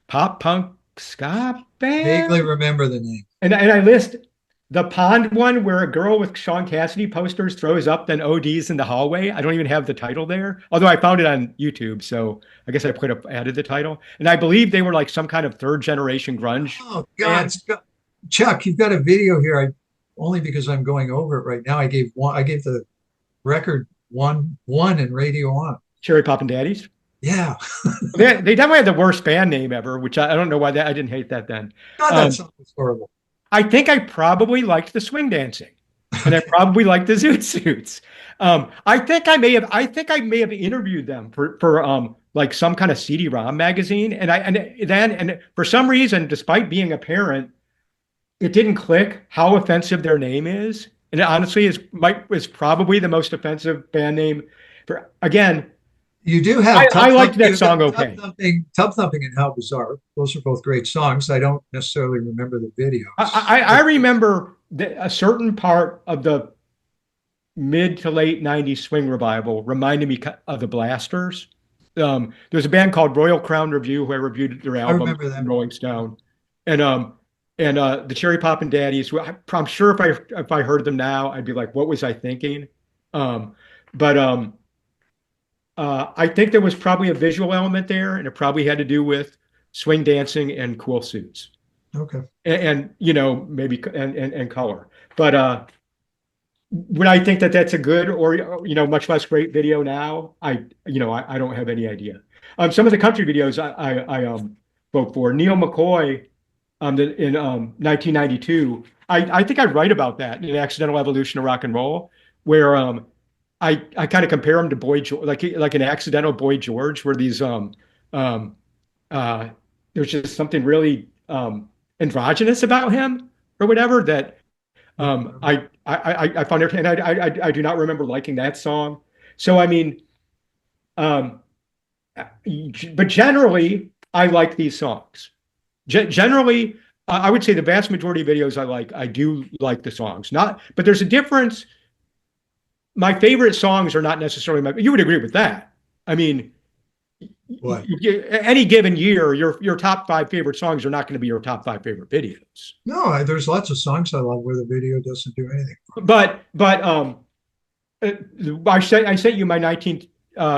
pop punk ska Vaguely band. remember the name. And I list the pond one where a girl with Sean Cassidy posters throws up, then ODs in the hallway. I don't even have the title there, although I found it on YouTube. So I guess added the title. And I believe they were like some kind of third generation grunge Oh God, band. Scott. Chuck, you've got a video here. I only because I'm going over it right now. I gave the record one in Radio On. Cherry Poppin' Daddies. Yeah. They definitely had the worst band name ever, which I don't know why I didn't hate that then. God, that Um, song was horrible. I think I probably liked the swing dancing, and I Okay. probably liked the zoot suits. I think I may have interviewed them for like some kind of CD-ROM magazine, and for some reason, despite being a parent, it didn't click how offensive their name is, and it honestly is probably the most offensive band name. For again, You do have I Tub liked Thumping. that You've got song okay. Tub Thumping, and How Bizarre. Those are both great songs. I don't necessarily remember the videos. I remember a certain part of the mid to late 90s swing revival reminded me of the Blasters. There's a band called Royal Crown Review who I reviewed their I album remember in them. Rolling Stone. And the Cherry Poppin' Daddies, I'm sure if I heard them now, I'd be like, what was I thinking? Um, but I think there was probably a visual element there, and it probably had to do with swing dancing and cool suits. Okay. And maybe and color. But would I think that that's a good or much less great video now? I don't have any idea. Some of the country videos I vote for Neil McCoy in 1992. I think I write about that in Accidental Evolution of Rock and Roll, where I kind of compare him to Boy George, like an accidental Boy George, where these um uh there's just something really androgynous about him or whatever that I found it, and I do not remember liking that song. So I mean, um, but generally, I like these songs. Generally, I would say the vast majority of videos I do like the songs. Not, but there's a difference. My favorite songs are not necessarily my. You would agree with that. I mean, What? any given year, your top five favorite songs are not going to be your top five favorite videos. No, there's lots of songs I love where the video doesn't do anything. But I sent you my 19th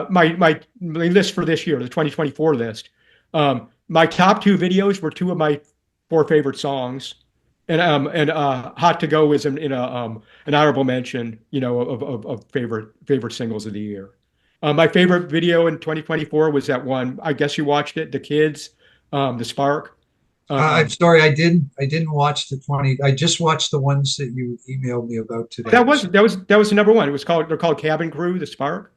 my list for this year, the 2024 list. My top two videos were two of my four favorite songs, and "Hot to Go" is in an honorable mention, of favorite singles of the year. My favorite video in 2024 was that one. I guess you watched it, The Kids, The Spark. I'm Um, sorry, I didn't watch the 20. I just watched the ones that you emailed me about today. that was the number one. They're called Cabin Crew, The Spark.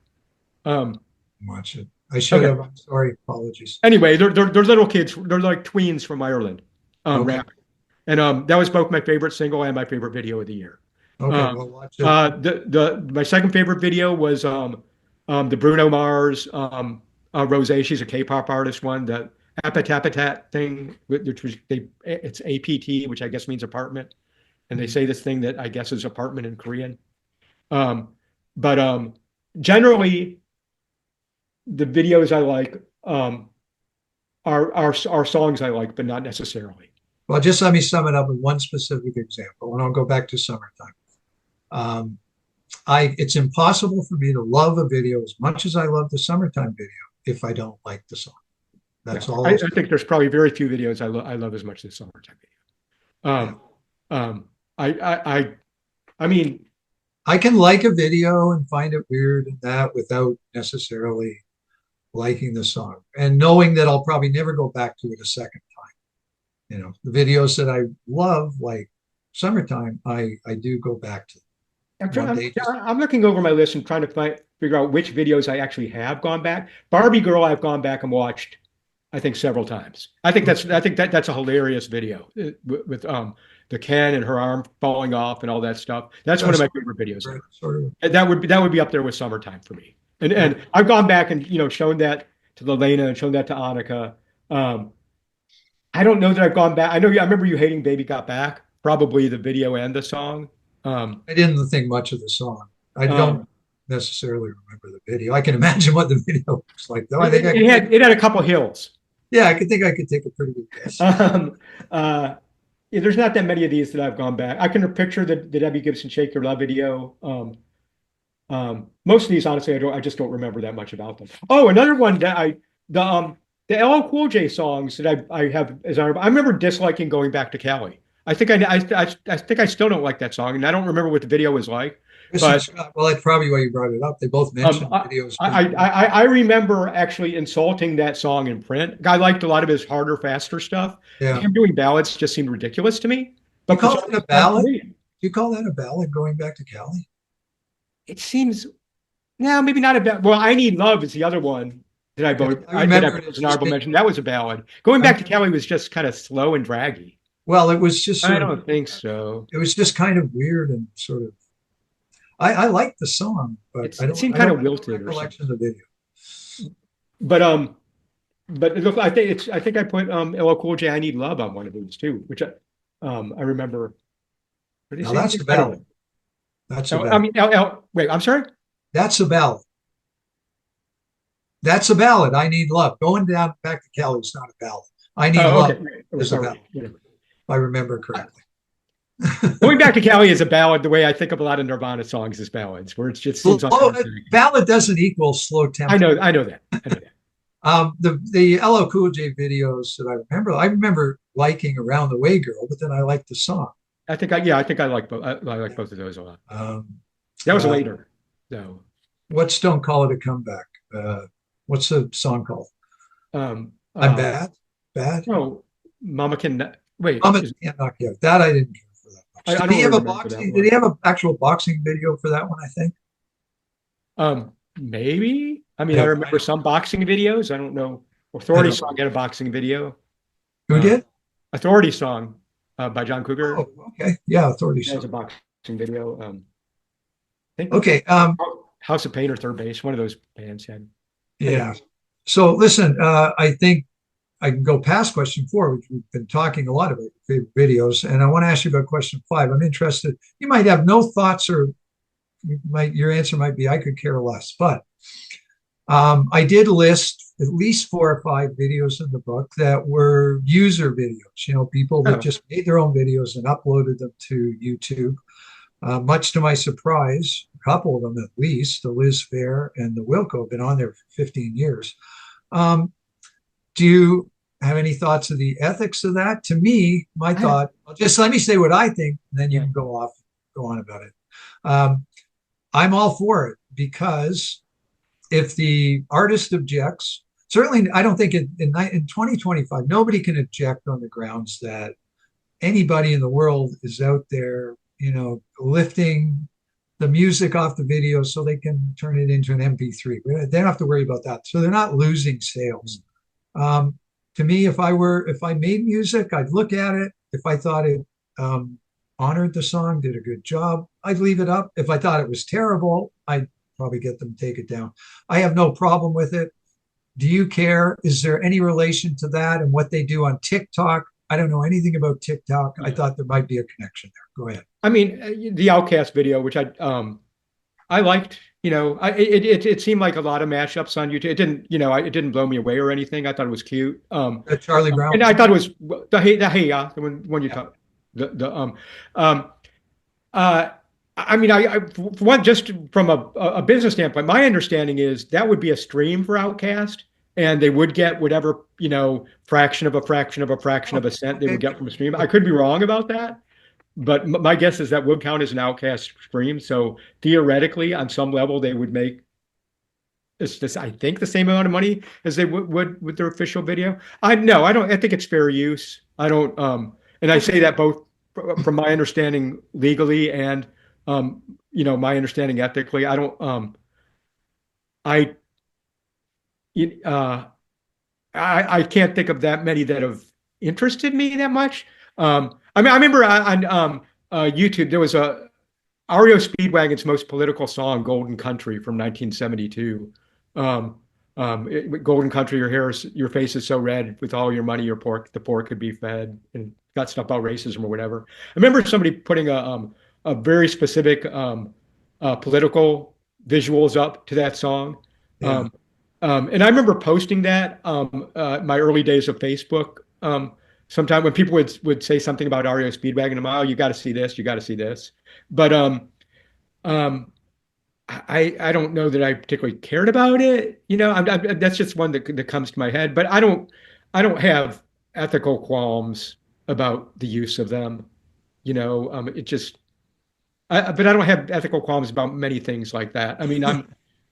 Um, Watch it. I should Okay. have. I'm sorry. Apologies. Anyway, they're little kids. They're like tweens from Ireland, Okay. rapping. And that was both my favorite single and my favorite video of the year. Okay. Um, Well, watch it. the my second favorite video was the Bruno Mars Rose. She's a K-pop artist. One the Apatapatat thing, which was it's APT, which I guess means apartment, and they say this thing that I guess is apartment in Korean. Um, but generally, the videos I like are songs I like, but not necessarily. Well, just let me sum it up with one specific example, and I'll go back to summertime. Um, it's impossible for me to love a video as much as I love the summertime video if I don't like the song. Yeah, That's all. I think there's probably very few videos I love as much as summertime video. Yeah. I mean, I can like a video and find it weird and that without necessarily liking the song and knowing that I'll probably never go back to it a second time. You know, the videos that I love, like summertime, I do go back to one day. I'm looking over my list and trying to figure out which videos I actually have gone back. Barbie Girl, I've gone back and watched, I think several times. I think that's a hilarious video with the Ken and her arm falling off and all that stuff. That's one of my favorite videos. Sort of. And that would be up there with summertime for me. And I've gone back and shown that to Lelena and shown that to Annika. I don't know that I've gone back. I remember you hating Baby Got Back, probably the video and the song. I didn't think much of the song. I don't necessarily remember the video. I can imagine what the video looks like, though. I think it had a couple hills. Yeah, I could take a pretty good guess. Yeah, there's not that many of these that I've gone back. I can picture the Debbie Gibson "Shake Your Love" video. Most of these, honestly, I just don't remember that much about them. Oh, another one that the LL Cool J songs that I have as I remember disliking "Going Back to Cali." I think I still don't like that song, and I don't remember what the video was like. But well, that's probably why you brought it up. They both mentioned videos. I remember actually insulting that song in print. I liked a lot of his harder, faster stuff. Yeah. Him doing ballads just seemed ridiculous to me. But you call it a ballad? Do you call that a ballad, Going Back to Cali? It seems, no, maybe not a ballad. Well, I Need Love is the other one that I voted. I did have as an honorable mention. That was a ballad. Going Back to Cali was just kind of slow and draggy. Well, it was just. I don't think so. It was just kind of weird and sort of. I liked the song, but it seemed kind of wilted. Recollection of the video. But look, I think I put LL Cool J "I Need Love" on one of these too, which I remember. Now that's a ballad. That's a ballad. I mean, wait, I'm sorry. That's a ballad. That's a ballad. I Need Love. Going down back to Cali is not a ballad. I Need Love is a ballad. If I remember correctly. Going Back to Cali is a ballad the way I think of a lot of Nirvana songs as ballads, where it just seems ballad doesn't equal slow tempo. I know that. The LL Cool J videos that I remember liking "Around the Way Girl," but then I liked the song. I think I like both. I like both of those a lot. That was later, though. What's "Don't Call It a Comeback"? What's the song called? I'm bad. No, Mama Can Wait. Mama Can't Knock You Out. That I didn't care for that much. Did he have a boxing? Did he have an actual boxing video for that one? I think. Maybe. I mean, I remember some boxing videos. I don't know. Authority Song had a boxing video. Who did? Authority Song by John Cougar. Oh, okay. Yeah, Authority Song. Has a boxing video. I think. Okay. House of Pain or Third Base. One of those bands had. Yeah. So listen, I think I can go past question 4, which we've been talking a lot about your favorite videos, and I want to ask you about question 5. I'm interested. You might have no thoughts, or your answer might be I could care less. But I did list at least 4 or 5 videos in the book that were user videos. People that just made their own videos and uploaded them to YouTube. Much to my surprise, a couple of them at least, the Liz Fair and the Wilco, have been on there for 15 years. Do you have any thoughts of the ethics of that? To me, my thought, just let me say what I think, and then you can go on about it. I'm all for it, because if the artist objects, certainly I don't think in 2025, nobody can object on the grounds that anybody in the world is out there, lifting the music off the video so they can turn it into an MP3. They don't have to worry about that. So they're not losing sales. Um, to me, if I made music, I'd look at it. If I thought it um, honored the song, did a good job, I'd leave it up. If I thought it was terrible, I'd probably get them to take it down. I have no problem with it. Do you care? Is there any relation to that and what they do on TikTok? I don't know anything about TikTok. I Yeah. thought there might be a connection there. Go ahead. I mean, the Outcast video, which I liked, it seemed like a lot of mashups on YouTube. It didn't, it didn't blow me away or anything. I thought it was cute. Charlie Brown. And I thought it was the one you Yeah. talk, the um, uh, I mean, for one, just from a business standpoint, my understanding is that would be a stream for Outcast, and they would get whatever, fraction of a fraction of a fraction Oh, of a cent they okay. would get from a stream. I could be wrong about that, but my guess is that would count as an Outcast stream. So theoretically, on some level, they would make this, I think, the same amount of money as they would with their official video. I no, I don't. I think it's fair use. I don't. And I say that both from my understanding legally and my understanding ethically. I don't. I uh, I can't think of that many that have interested me that much. I mean, I remember on YouTube there was a REO Speedwagon's most political song, "Golden Country" from 1972. Um, Golden Country, your face is so red. With all your money, the poor could be fed, and got stuff about racism or whatever. I remember somebody putting a very specific political visuals up to that song. Yeah. And I remember posting that my early days of Facebook. Sometime when people would say something about REO Speedwagon, I'm, oh, you got to see this, you got to see this. But um, I don't know that I particularly cared about it. That's just one that comes to my head. But I don't have ethical qualms about the use of them. It just. But I don't have ethical qualms about many things like that. I mean,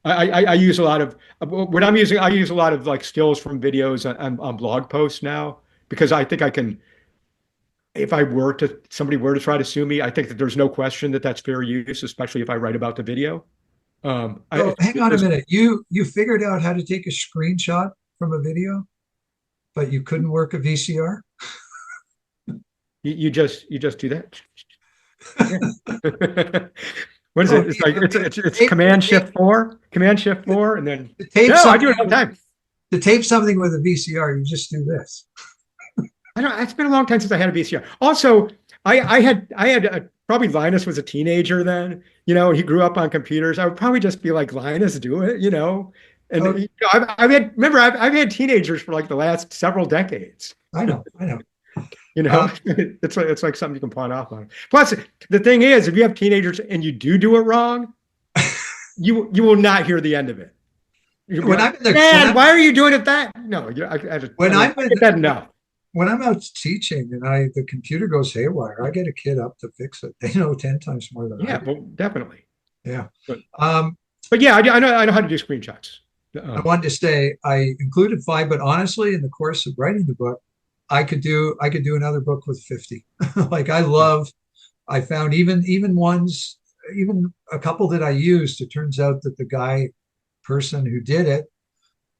I use a lot of what I'm using. I use a lot of like stills from videos on blog posts now because I think I can. If somebody were to try to sue me, I think that there's no question that that's fair use, especially if I write about the video. So hang on a minute. You figured out how to take a screenshot from a video, but you couldn't work a VCR? You just do that. Yeah. What is Oh, it? It's like it's tape, Command Shift 4, and then to tape no, I do it all something the time. to tape something with a VCR, you just do this. I don't. It's been a long time since I had a VCR. Also, probably Linus was a teenager then. He grew up on computers. I would probably just be like, Linus, do it. And Oh, I've had teenagers for like the last several decades. I know. Uh, It's like something you can pawn off on. Plus, the thing is, if you have teenagers and you do it wrong, you will not hear the end of it. You'll be when like, I'm in the man, why are you doing it that? No, when I'm in, get that enough. when I'm out teaching and the computer goes haywire, I get a kid up to fix it. They know 10 times more than I Yeah, do. well, definitely. Yeah. But, Um, but yeah, I know how to do screenshots. I wanted to say I included five, but honestly, in the course of writing the book, I could do another book with 50. Like I found even ones, even a couple that I used, it turns out that the person who did it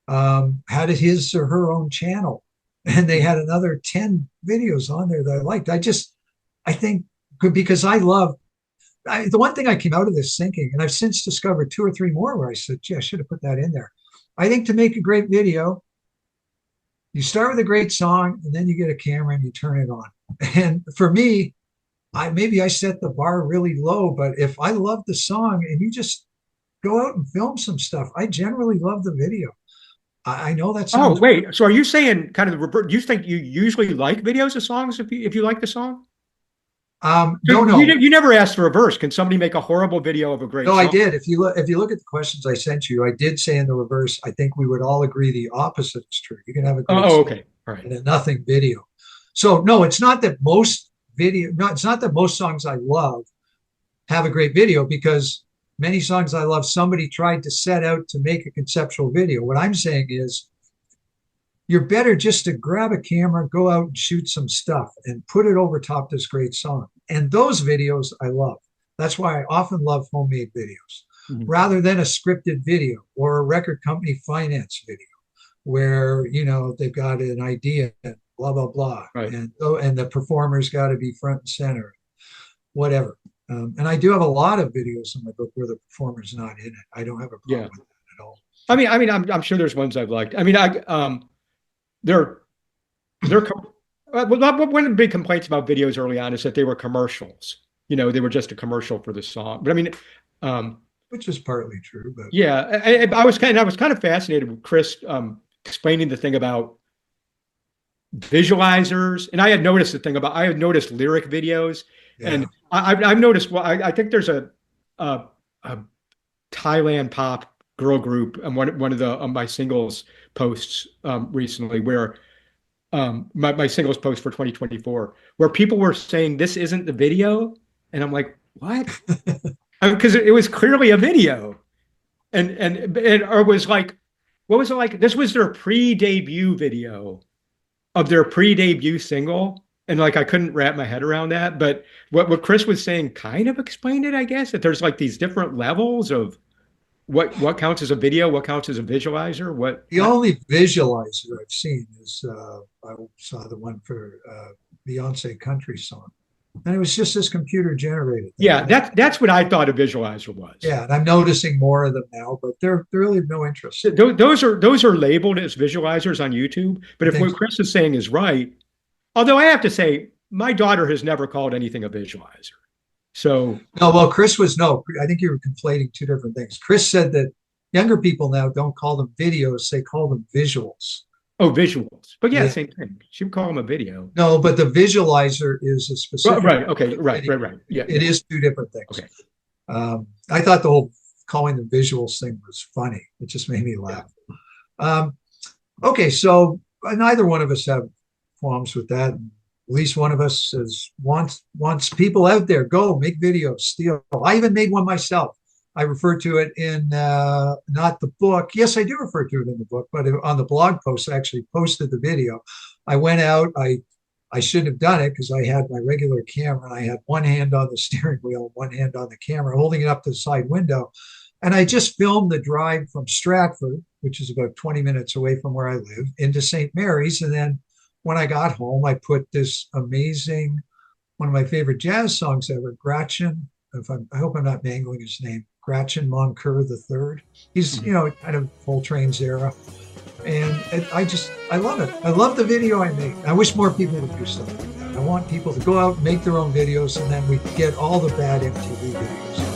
had his or her own channel, and they had another 10 videos on there that I liked. I think because the one thing I came out of this thinking, and I've since discovered two or three more where I said, gee, I should have put that in there. I think to make a great video, you start with a great song and then you get a camera and you turn it on. And for me, maybe I set the bar really low, but if I love the song and you just go out and film some stuff, I generally love the video. I know that Oh, sounds. wait. So are you saying kind of the revert? Do you think you usually like videos of songs if you like the song? So No, no. you never asked the reverse. Can somebody make a horrible video of a great No, I song? did. If you look at the questions I sent you, I did say in the reverse, I think we would all agree the opposite is true. You can have a great Oh, song okay. All right. and a nothing video. So no, it's not that most video, no, it's not that most songs I love have a great video, because many songs I love, somebody tried to set out to make a conceptual video. What I'm saying is you're better just to grab a camera, go out and shoot some stuff and put it over top this great song. And those videos I love. That's why I often love homemade videos Mhm. rather than a scripted video or a record company finance video where, they've got an idea, blah, blah, blah. Right. And the performer's got to be front and center, whatever. And I do have a lot of videos in my book where the performer's not in it. I don't have a Yeah. problem with that at all. I'm sure there's ones I've liked. They're they're one of the big complaints about videos early on is that they were commercials. They were just a commercial for the song. But um, Which is partly true, but yeah, I was kind of fascinated with Chris explaining the thing about visualizers, and I had noticed lyric videos, yeah. and I've noticed. Well, I think there's a Thailand pop girl group and one of the my singles posts recently where my singles post for 2024 where people were saying this isn't the video, and I'm like, what? Because it was clearly a video, and or was like, what was it like? This was their pre-debut video of their pre-debut single. And like I couldn't wrap my head around that. But what Chris was saying kind of explained it, I guess, that there's like these different levels of what counts as a video, what counts as a visualizer, what The only visualizer I've seen is I saw the one for Beyonce country song, and it was just this computer generated thing. yeah, that's what I thought a visualizer was. Yeah, and I'm noticing more of them now, but they're really of no interest. Those are labeled as visualizers on YouTube. But if what Chris is saying is right, although I have to say, my daughter has never called anything a visualizer. So No, well, Chris was no. I think you were conflating two different things. Chris said that younger people now don't call them videos; they call them visuals. oh, visuals. But yeah, Yeah. same thing. She would call them a video. No, but the visualizer is a specific. Right. Okay. Right. Yeah. It is two different things. Okay. I thought the whole calling them visuals thing was funny. It just made me laugh. Okay, so neither one of us have qualms with that. At least one of us wants people out there. Go make videos, steal. I even made one myself. I refer to it in not the book. Yes, I do refer to it in the book, but on the blog post, I actually posted the video. I went out. I shouldn't have done it because I had my regular camera. I had one hand on the steering wheel, one hand on the camera, holding it up to the side window. And I just filmed the drive from Stratford, which is about 20 minutes away from where I live, into St. Mary's. And then when I got home, I put this amazing, one of my favorite jazz songs ever, Gretchen. I hope I'm not mangling his name, Gretchen Moncur III. He's, kind of Coltrane's era. And I love it. I love the video I made. I wish more people would do stuff like that. I want people to go out and make their own videos, and then we get all the bad MTV videos.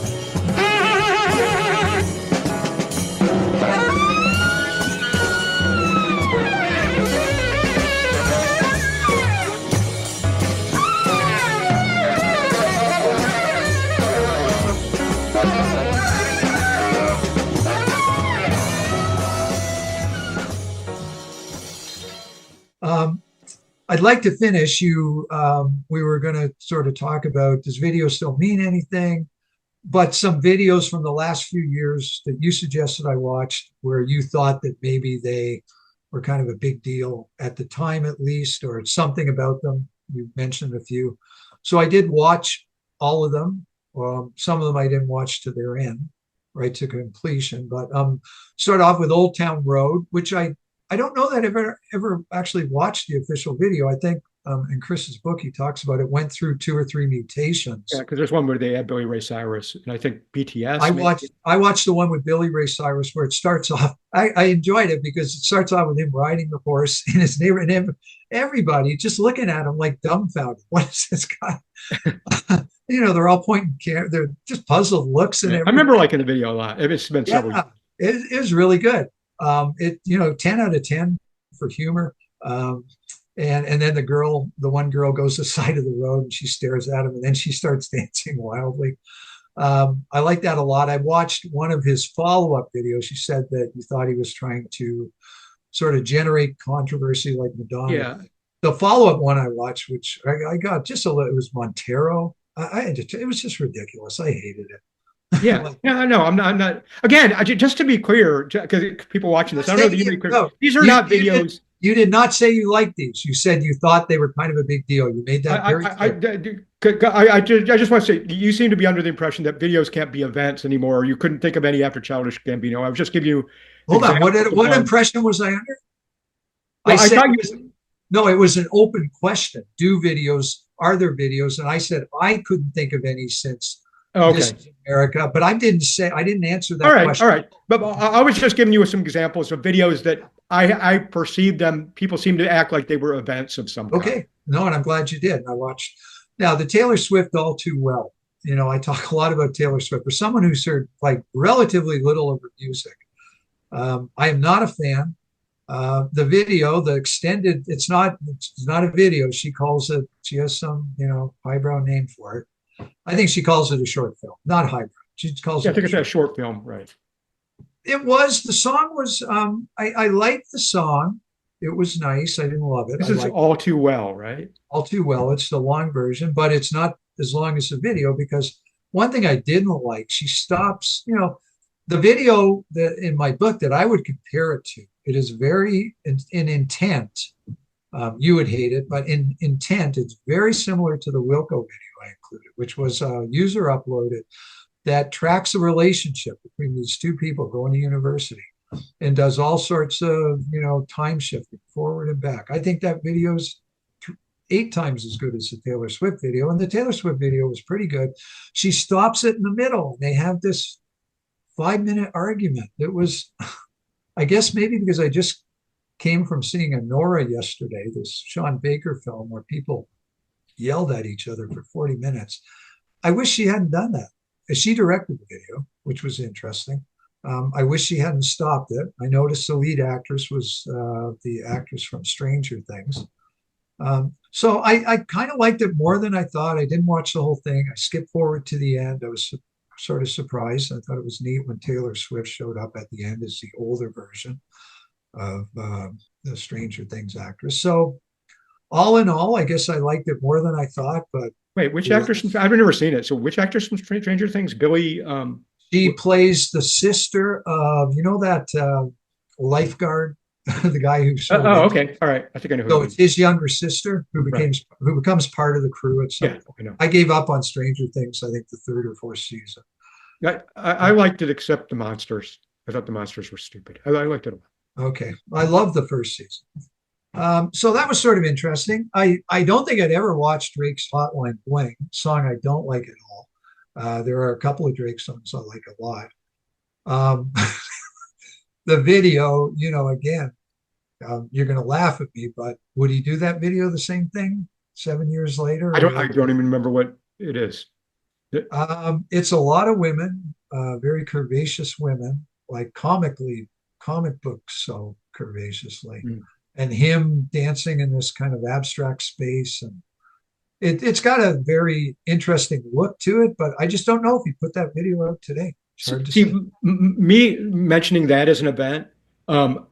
I'd like to finish you. We were going to sort of talk about, does video still mean anything? But some videos from the last few years that you suggested I watched where you thought that maybe they were kind of a big deal at the time, at least, or something about them. You mentioned a few. So I did watch all of them. Some of them I didn't watch to their end, right to completion. But start off with Old Town Road, which I don't know that I've ever actually watched the official video. I think in Chris's book, he talks about it went through 2 or 3 mutations. Yeah, because there's one where they had Billy Ray Cyrus, and I think BTS. I watched the one with Billy Ray Cyrus where it starts off. I enjoyed it because it starts off with him riding the horse in his neighbor, and everybody just looking at him like dumbfounded. What is this guy? They're all pointing. They're just puzzled looks, and I remember liking the video a lot. It's been several years. It was really good. 10 out of 10 for humor. And then the one girl goes to the side of the road and she stares at him and then she starts dancing wildly. I like that a lot. I watched one of his follow-up videos. He said that he thought he was trying to sort of generate controversy like Madonna. Yeah. The follow-up one I watched, which I got just a little, it was Montero. It was just ridiculous. I hated it. Yeah, no, I'm not. Again, just to be clear, because people watching this, I don't know that you make clear. No, these are not videos. You did not say you liked these. You said you thought they were kind of a big deal. You made that very clear. I just want to say, you seem to be under the impression that videos can't be events anymore. Or you couldn't think of any after Childish Gambino. I was just giving you Hold on. examples of What ones. impression was I under? I Well, I said thought it you. was no, it was an open question. Do videos, are there videos? And I said I couldn't think of any since Oh, This okay. is America, but I didn't answer All that right, all question. right. But I was just giving you some examples of videos that I perceived them. People seem to act like they were events of some kind. Okay. No, and I'm glad you did. I watched now the Taylor Swift All Too Well. I talk a lot about Taylor Swift. For someone who's heard like relatively little of her music, I am not a fan. The video, the extended, it's not a video. She calls it, she has some, highbrow name for it. I think she calls it a short film, not highbrow. She calls Yeah, I it think a it's a short. short film, right? The song was, I liked the song. It was nice. I didn't love it. This I is liked all too well, right? All Too Well. It's the long version, but it's not as long as the video because one thing I didn't like, she stops, the video that in my book that I would compare it to, it is very in intent. You would hate it, but in intent, it's very similar to the Wilco video I included, which was user uploaded that tracks the relationship between these two people going to university and does all sorts of, time shifting forward and back. I think that video's 8 times as good as the Taylor Swift video. And the Taylor Swift video was pretty good. She stops it in the middle. And they have this 5-minute argument. It was, I guess, maybe because I just came from seeing Nora yesterday, this Sean Baker film where people yelled at each other for 40 minutes. I wish she hadn't done that. She directed the video, which was interesting. I wish she hadn't stopped it. I noticed the lead actress was the actress from Stranger Things. So I kind of liked it more than I thought. I didn't watch the whole thing. I skipped forward to the end. I was sort of surprised. I thought it was neat when Taylor Swift showed up at the end as the older version of the Stranger Things actress. So all in all, I guess I liked it more than I thought. But Wait, which actress? I've never seen it. So which actress from Stranger Things? Billy. She plays the sister of that lifeguard, the guy who sort Oh, of. okay. All right. I think I know who So it it's is. his younger sister Right. who becomes part of the crew at some Yeah. point. I know. I gave up on Stranger Things. I think the third or fourth season. I liked it except the monsters. I thought the monsters were stupid. I liked it a lot. Okay, I love the first season. So that was sort of interesting. I don't think I'd ever watched Drake's Hotline Bling song. I don't like at all. There are a couple of Drake songs I like a lot. Um, the video, again, you're going to laugh at me, but would he do that video the same thing 7 years later? I don't even remember what it is. It's a lot of women, very curvaceous women, like comic books so curvaceously, and him dancing in this kind of abstract space. And it's got a very interesting look to it, but I just don't know if he put that video out today. It's hard to say. Me mentioning that as an event, like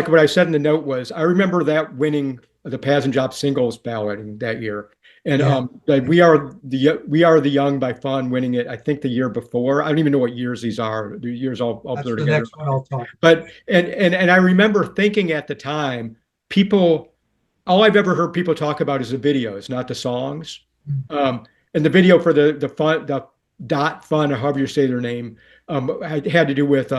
what I said in the note was I remember that winning the Paz and Job singles ballot that year, and Yeah. like we are the young by Fun winning it. I think the year before. I don't even know what years these are. The years all That's blur the together. next one I'll talk. But and I remember thinking at the time, people, all I've ever heard people talk about is the videos, not the songs. And the video for the fun, the dot fun, or however you say their name, had to do with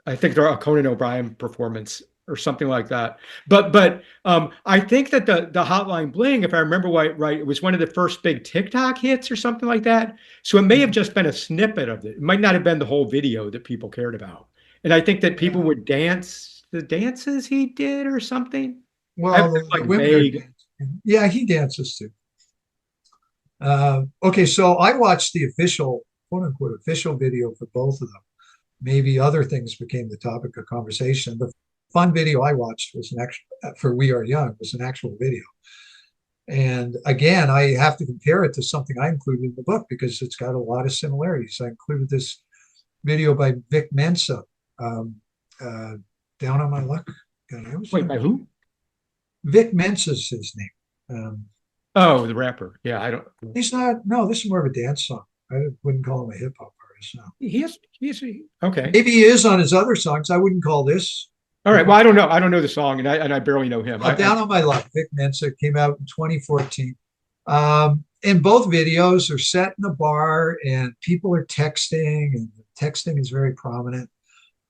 I think they're a Conan O'Brien performance or something like that. But I think that the Hotline Bling, if I remember right, it was one of the first big TikTok hits or something like that. So it may have just been a snippet of it. It might not have been the whole video that people cared about. And I think that people would dance the dances he did or something. Well, Like the women vague. yeah, he dances too. Okay, so I watched the official, quote unquote, official video for both of them. Maybe other things became the topic of conversation. The fun video I watched was an actual for We Are Young was an actual video. And again, I have to compare it to something I included in the book because it's got a lot of similarities. I included this video by Vic Mensa, Down on My Luck. God, Wait, by who? Vic Mensa's his name. Oh, the rapper. Yeah, I don't. He's not. No, this is more of a dance song. I wouldn't call him a hip hop artist. No. He's okay. Maybe he is on his other songs. I wouldn't call this. All right. Well, I don't know. I don't know the song, and I barely know him. Down on My Luck. Vic Mensa came out in 2014. And both videos are set in a bar, and people are texting, and texting is very prominent.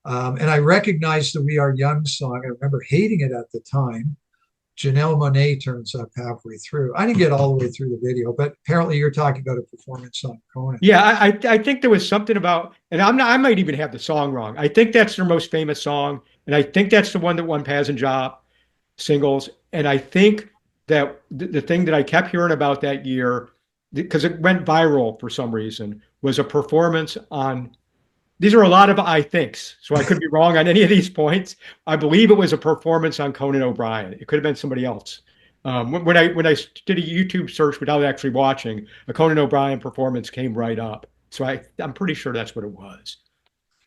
And I recognized the We Are Young song. I remember hating it at the time. Janelle Monáe turns up halfway through. I didn't get all the way through the video, but apparently you're talking about a performance on Conan. Yeah, I think there was something about, and I might even have the song wrong. I think that's their most famous song, and I think that's the one that won Passenger singles. And I think that the thing that I kept hearing about that year, because it went viral for some reason, was a performance on. These are a lot of I thinks, so I could be wrong on any of these points. I believe it was a performance on Conan O'Brien. It could have been somebody else. When I did a YouTube search without actually watching, a Conan O'Brien performance came right up. So I'm pretty sure that's what it was.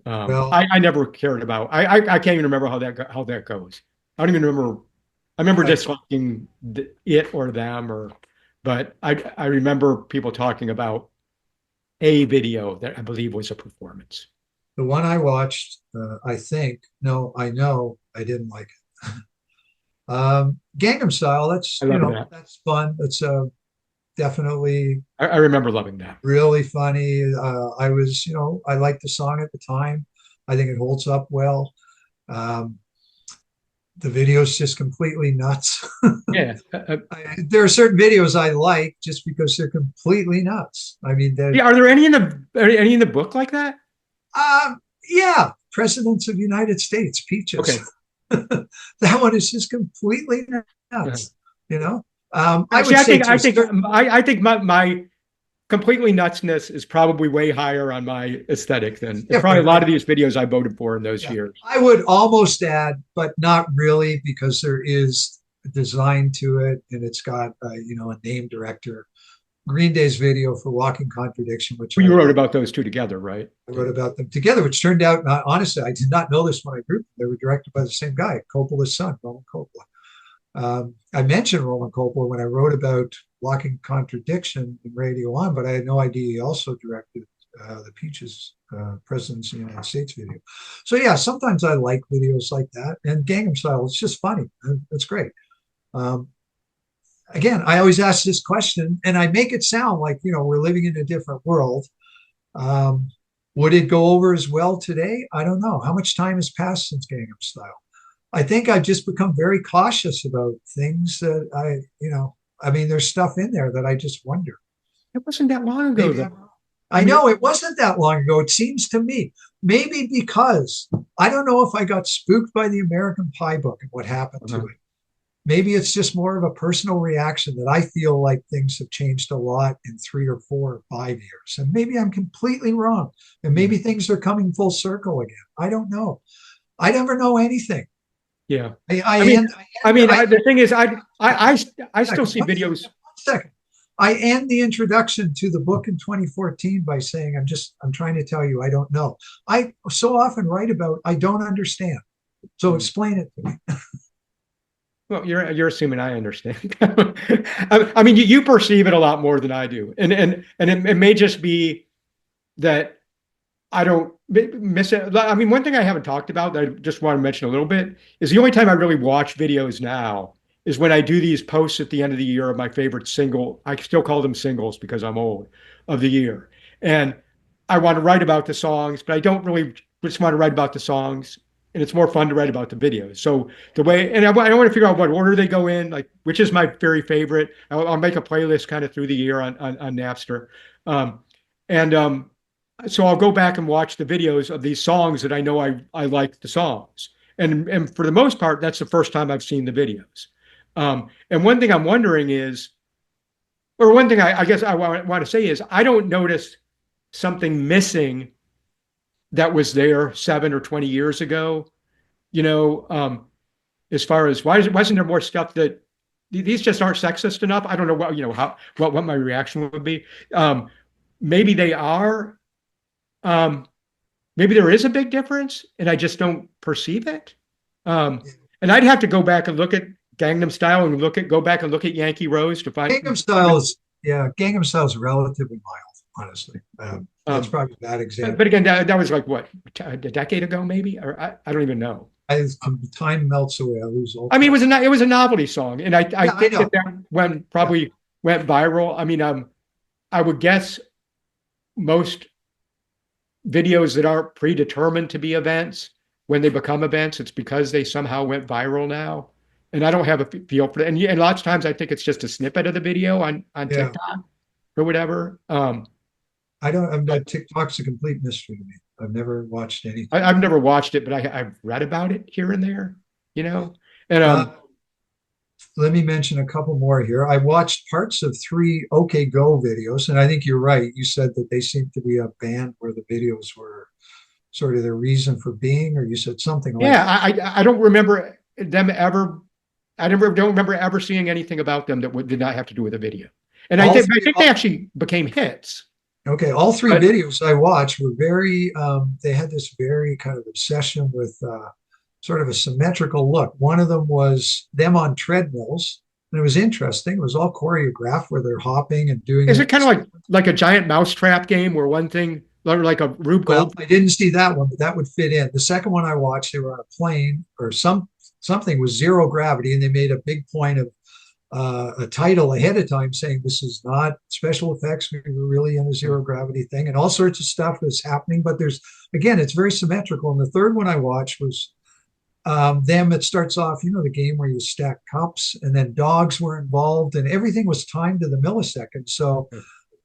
Well, I never cared about. I can't even remember how that goes. I don't even remember. I remember I, disliking it or them, but I remember people talking about a video that I believe was a performance. the one I watched, I think, no, I know I didn't like it. Gangnam Style, I love that. that's fun. That's definitely I remember loving that. really funny. I liked the song at the time. I think it holds up well. Um, the video is just completely nuts. Yeah. There are certain videos I like just because they're completely nuts. I mean, Yeah. Are there any in the book like that? uh, yeah, Presidents of the United States, Peaches. Okay. That one is just completely Uh-huh. nuts. You know, I Actually, would say to a certain, I think my completely nutsness is probably way higher on my aesthetic than probably a different. lot of these videos I voted for in those Yeah, years. I would almost add, but not really, because there is a design to it, and it's got a name director. Green Day's video for Walking Contradiction, which You wrote about those two together, right? I wrote about them together, which turned out, not honestly, I did not know this when I grouped them. They were directed by the same guy, Coppola's son, Roman Coppola. I mentioned Roman Coppola when I wrote about Walking Contradiction in Radio On, but I had no idea he also directed the Peaches Presidents of the United States video. So yeah, sometimes I like videos like that, and Gangnam Style. It's just funny. It's great. Um, Again, I always ask this question, and I make it sound like we're living in a different world. Um, would it go over as well today? I don't know. How much time has passed since Gangnam Style? I think I've just become very cautious about things that I mean, there's stuff in there that I just wonder. It wasn't that long ago, Maybe though. I'm wrong. I I mean, know it wasn't that long ago. It seems to me. Maybe because I don't know if I got spooked by the American Pie book and what happened to uh-huh. it. Maybe it's just more of a personal reaction that I feel like things have changed a lot in 3 or 4 or 5 years. And maybe I'm completely wrong. And maybe things are coming full circle again. I don't know. I never know anything. Yeah. I, I I mean, end, I end, I, the thing is, I still second, see videos. 1 second. I end the introduction to the book in 2014 by saying, I'm trying to tell you, I don't know. I so often write about, I don't understand. So explain it to me. Well, you're assuming I understand. I mean, you perceive it a lot more than I do, and it may just be that I don't miss it. I mean, one thing I haven't talked about that I just want to mention a little bit is the only time I really watch videos now is when I do these posts at the end of the year of my favorite single. I still call them singles because I'm old of the year. And I want to write about the songs, but I don't really just want to write about the songs. And it's more fun to write about the videos. So the way, and I want to figure out what order they go in, like which is my very favorite. I'll make a playlist kind of through the year on Napster. Um, and so I'll go back and watch the videos of these songs that I know I like the songs. And for the most part, that's the first time I've seen the videos. And one thing I'm wondering is, or one thing I guess I want to say is, I don't notice something missing that was there 7 or 20 years ago. You know, as far as wasn't there more stuff that these just aren't sexist enough? I don't know what my reaction would be. Maybe they are. Maybe there is a big difference, and I just don't perceive it. And I'd have to go back and look at Gangnam Style and go back and look at Yankee Rose to find. Gangnam Style is relatively mild, honestly. That's probably a bad example. But again, that was like what, a decade ago, maybe, or I don't even know. Time melts away. I lose all. I mean, it was a novelty song, and I think I know. that went probably went viral. I mean, I would guess most videos that aren't predetermined to be events, when they become events, it's because they somehow went viral now. And I don't have a feel for it. And lots of times I think it's just a snippet of the video on Yeah. TikTok or whatever. I don't, I'm But not, TikTok's a complete mystery to me. I've never watched anything. I've never watched it, but I've read about it here and there, you know. And Uh, Let me mention a couple more here. I watched parts of three OK Go videos, and I think you're right. You said that they seem to be a band where the videos were sort of their reason for being, or you said something like yeah, that. I don't remember them ever. I never don't remember ever seeing anything about them that did not have to do with a video. And All I three, think they actually became hits. okay, all three But videos I watched were very, they had this very kind of obsession with sort of a symmetrical look. One of them was them on treadmills, and it was interesting. It was all choreographed where they're hopping and doing is it. it kind of like a giant mousetrap game where one thing, like a Rube Well, Gold? I didn't see that one, but that would fit in. The second one I watched, they were on a plane or something with zero gravity, and they made a big point of a title ahead of time saying this is not special effects. We were really in a zero gravity thing, and all sorts of stuff is happening. But there's again, it's very symmetrical. And the third one I watched was them. It starts off, you know, the game where you stack cups, and then dogs were involved, and everything was timed to the millisecond. So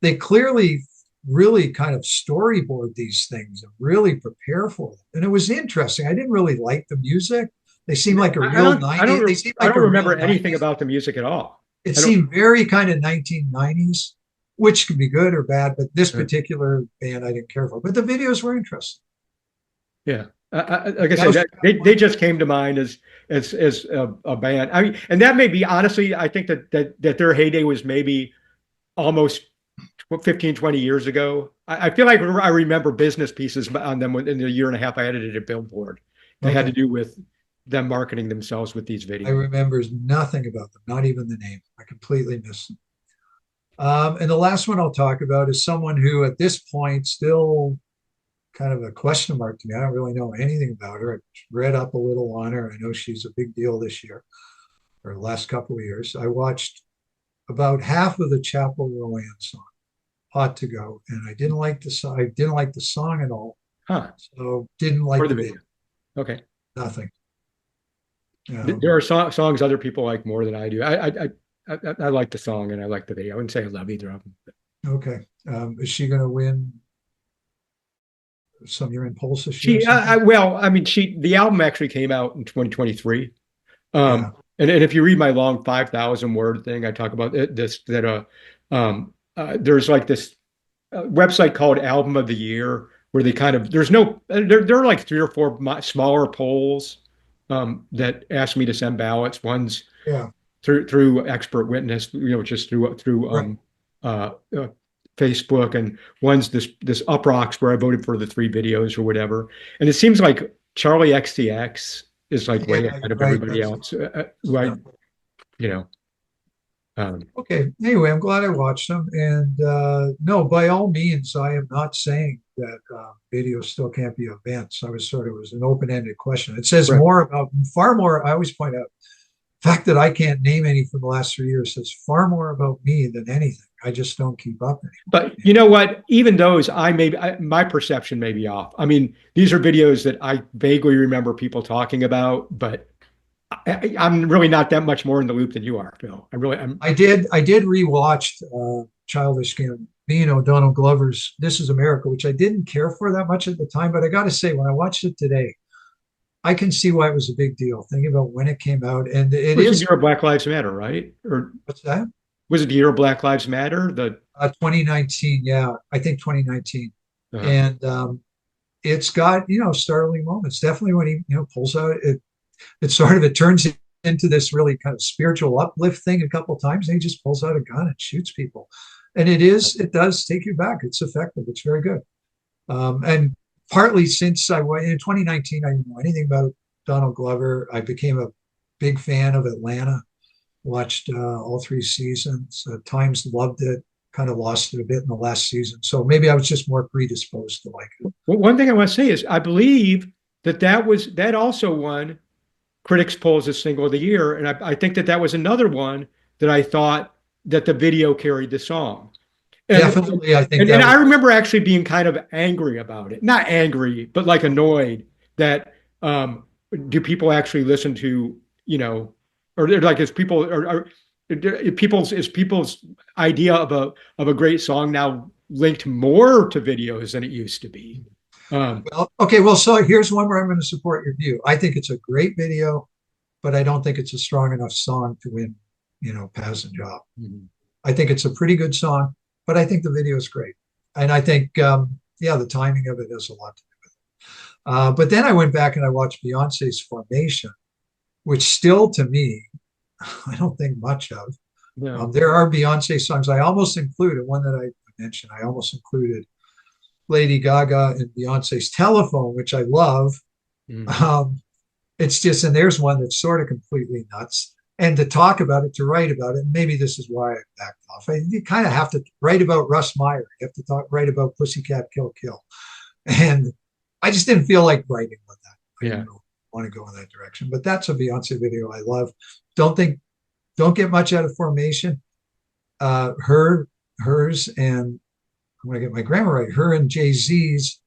they clearly really kind of storyboard these things and really prepare for them. And it was interesting. I didn't really like the music. They seemed like a real 90s. They seemed I like don't a real remember anything 90s. about the music at all. It I don't. seemed very kind of 1990s, which could be good or bad, but this particular band I didn't care for. But the videos were interesting. Yeah, like I That was said, they just came to mind as a band. I mean, and that may be honestly, I think that their heyday was maybe almost 15, 20 years ago. I feel like I remember business pieces on them in the year and a half I edited at Billboard. They had to okay. do with them marketing themselves with these I videos. remember nothing about them, not even the name. I completely missed them. And the last one I'll talk about is someone who, at this point, still kind of a question mark to me. I don't really know anything about her. I read up a little on her. I know she's a big deal this year or the last couple of years. I watched about half of the Chapel Rowan song, "Hot to Go," and I didn't like the song. I didn't like the song at all. Huh. So didn't like For the the video. video. Okay. Nothing. There are songs other people like more than I do. I like the song and I like the video. I wouldn't say I love either of them. Okay. Is she going to win some year in polls this year or Well, I mean, the album actually came out in 2023. Yeah. And if you read my long 5,000 word thing, I talk about there's like this website called Album of the Year where they kind of, there are like three or four smaller polls that ask me to send ballots. One's Yeah. through expert witness, just through Right. uh, uh, Facebook, and one's this Uproxx where I voted for the three videos or whatever. And it seems like Charlie XTX is like way Yeah, ahead you're of right. everybody else. Who I, Yeah. you know, um, Okay. Anyway, I'm glad I watched them. And no, by all means, I am not saying that video still can't be events. I was sort of, it was an open-ended question. It says right. more about, far more, I always point out, the fact that I can't name any from the last 3 years says far more about me than anything. I just don't keep up anymore. But you know what? Even those, my perception may be off. I mean, these are videos that I vaguely remember people talking about, but I'm really not that much more in the loop than you are, Phil. I did rewatch Childish Gambino, Donald Glover's "This Is America," which I didn't care for that much at the time, but I got to say, when I watched it today, I can see why it was a big deal. Thinking about when it came out, and it was the is. year of Black Lives Matter, right? Or What's that? was it the year of Black Lives Matter? 2019, yeah, I think 2019, Uh, and it's got startling moments. Definitely when he pulls out it. It turns into this really kind of spiritual uplift thing a couple of times, and he just pulls out a gun and shoots people, and it does take you back. It's effective. It's very good. And partly since I went in 2019, I didn't know anything about Donald Glover. I became a big fan of Atlanta. Watched all three seasons. Times loved it. Kind of lost it a bit in the last season. So maybe I was just more predisposed to like it. well, one thing I want to say is I believe that also won Critics Polls as Single of the Year, and I think that was another one that I thought that the video carried the song. Definitely, I think And that I was, remember actually being kind of angry about it. Not angry, but like annoyed that do people actually listen to, or like is people or people's idea of a great song now linked more to videos than it used to be. well, okay, well, so here's one where I'm going to support your view. I think it's a great video, but I don't think it's a strong enough song to win, pass the job. Mhm. I think it's a pretty good song, but I think the video is great. And I think, yeah, the timing of it has a lot to do with it. But then I went back and I watched Beyonce's Formation, which still to me, I don't think much of. No. There are Beyonce songs I almost included, one that I mentioned, I almost included Lady Gaga and Beyonce's Telephone, which I love. Mhm. It's just, and there's one that's sort of completely nuts. And to talk about it, to write about it, maybe this is why I backed off. You kind of have to write about Russ Meyer. You have to write about Pussycat Kill Kill. And I just didn't feel like writing with that. I Yeah. didn't want to go in that direction. But that's a Beyonce video I love. Don't get much out of Formation. Hers, and I'm going to get my grammar right. Her and Jay-Z's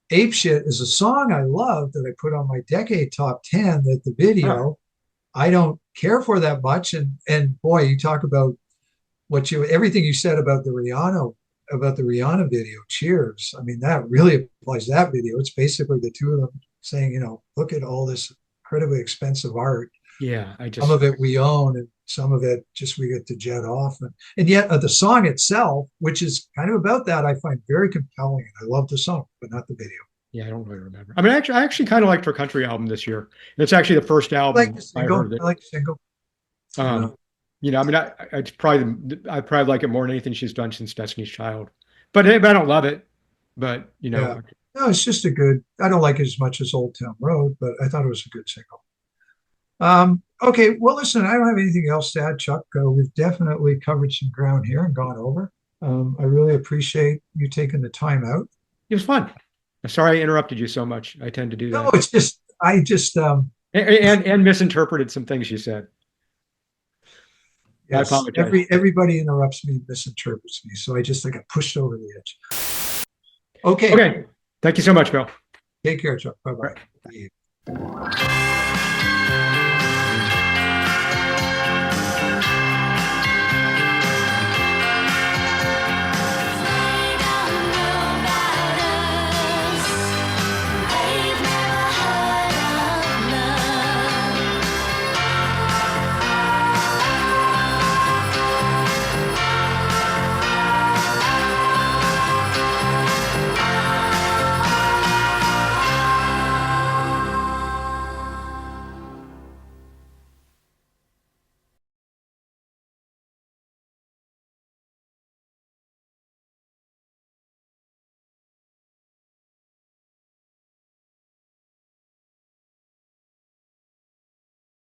Ape Shit is a song I love that I put on my decade top 10 that the video I don't care for that much. And boy, you talk about everything you said about the Rihanna video, Cheers. I mean, that really applies to that video. It's basically the two of them saying, look at all this incredibly expensive art. Yeah. Some of it we own and some of it just we get to jet off. And yet the song itself, which is kind of about that, I find very compelling. And I love the song, but not the video. Yeah, I don't really remember. I mean, I actually kind of liked her country album this year. It's actually the first I like album the I single. heard it. I like the single. Um, I mean, I probably like it more than anything she's done since Destiny's Child. But I don't love it. But Yeah. No, it's just I don't like it as much as Old Town Road, but I thought it was a good single. Okay, well, listen, I don't have anything else to add, Chuck. We've definitely covered some ground here and gone over. I really appreciate you taking the time out. It was fun. I'm sorry I interrupted you so much. I tend to do No, that. it's just, And misinterpreted some things you said. I yes, apologize. everybody interrupts me, misinterprets me. So I got pushed over the edge. Okay. Okay. Thank you so much, Bill. Take care, Chuck. Bye-bye. Right.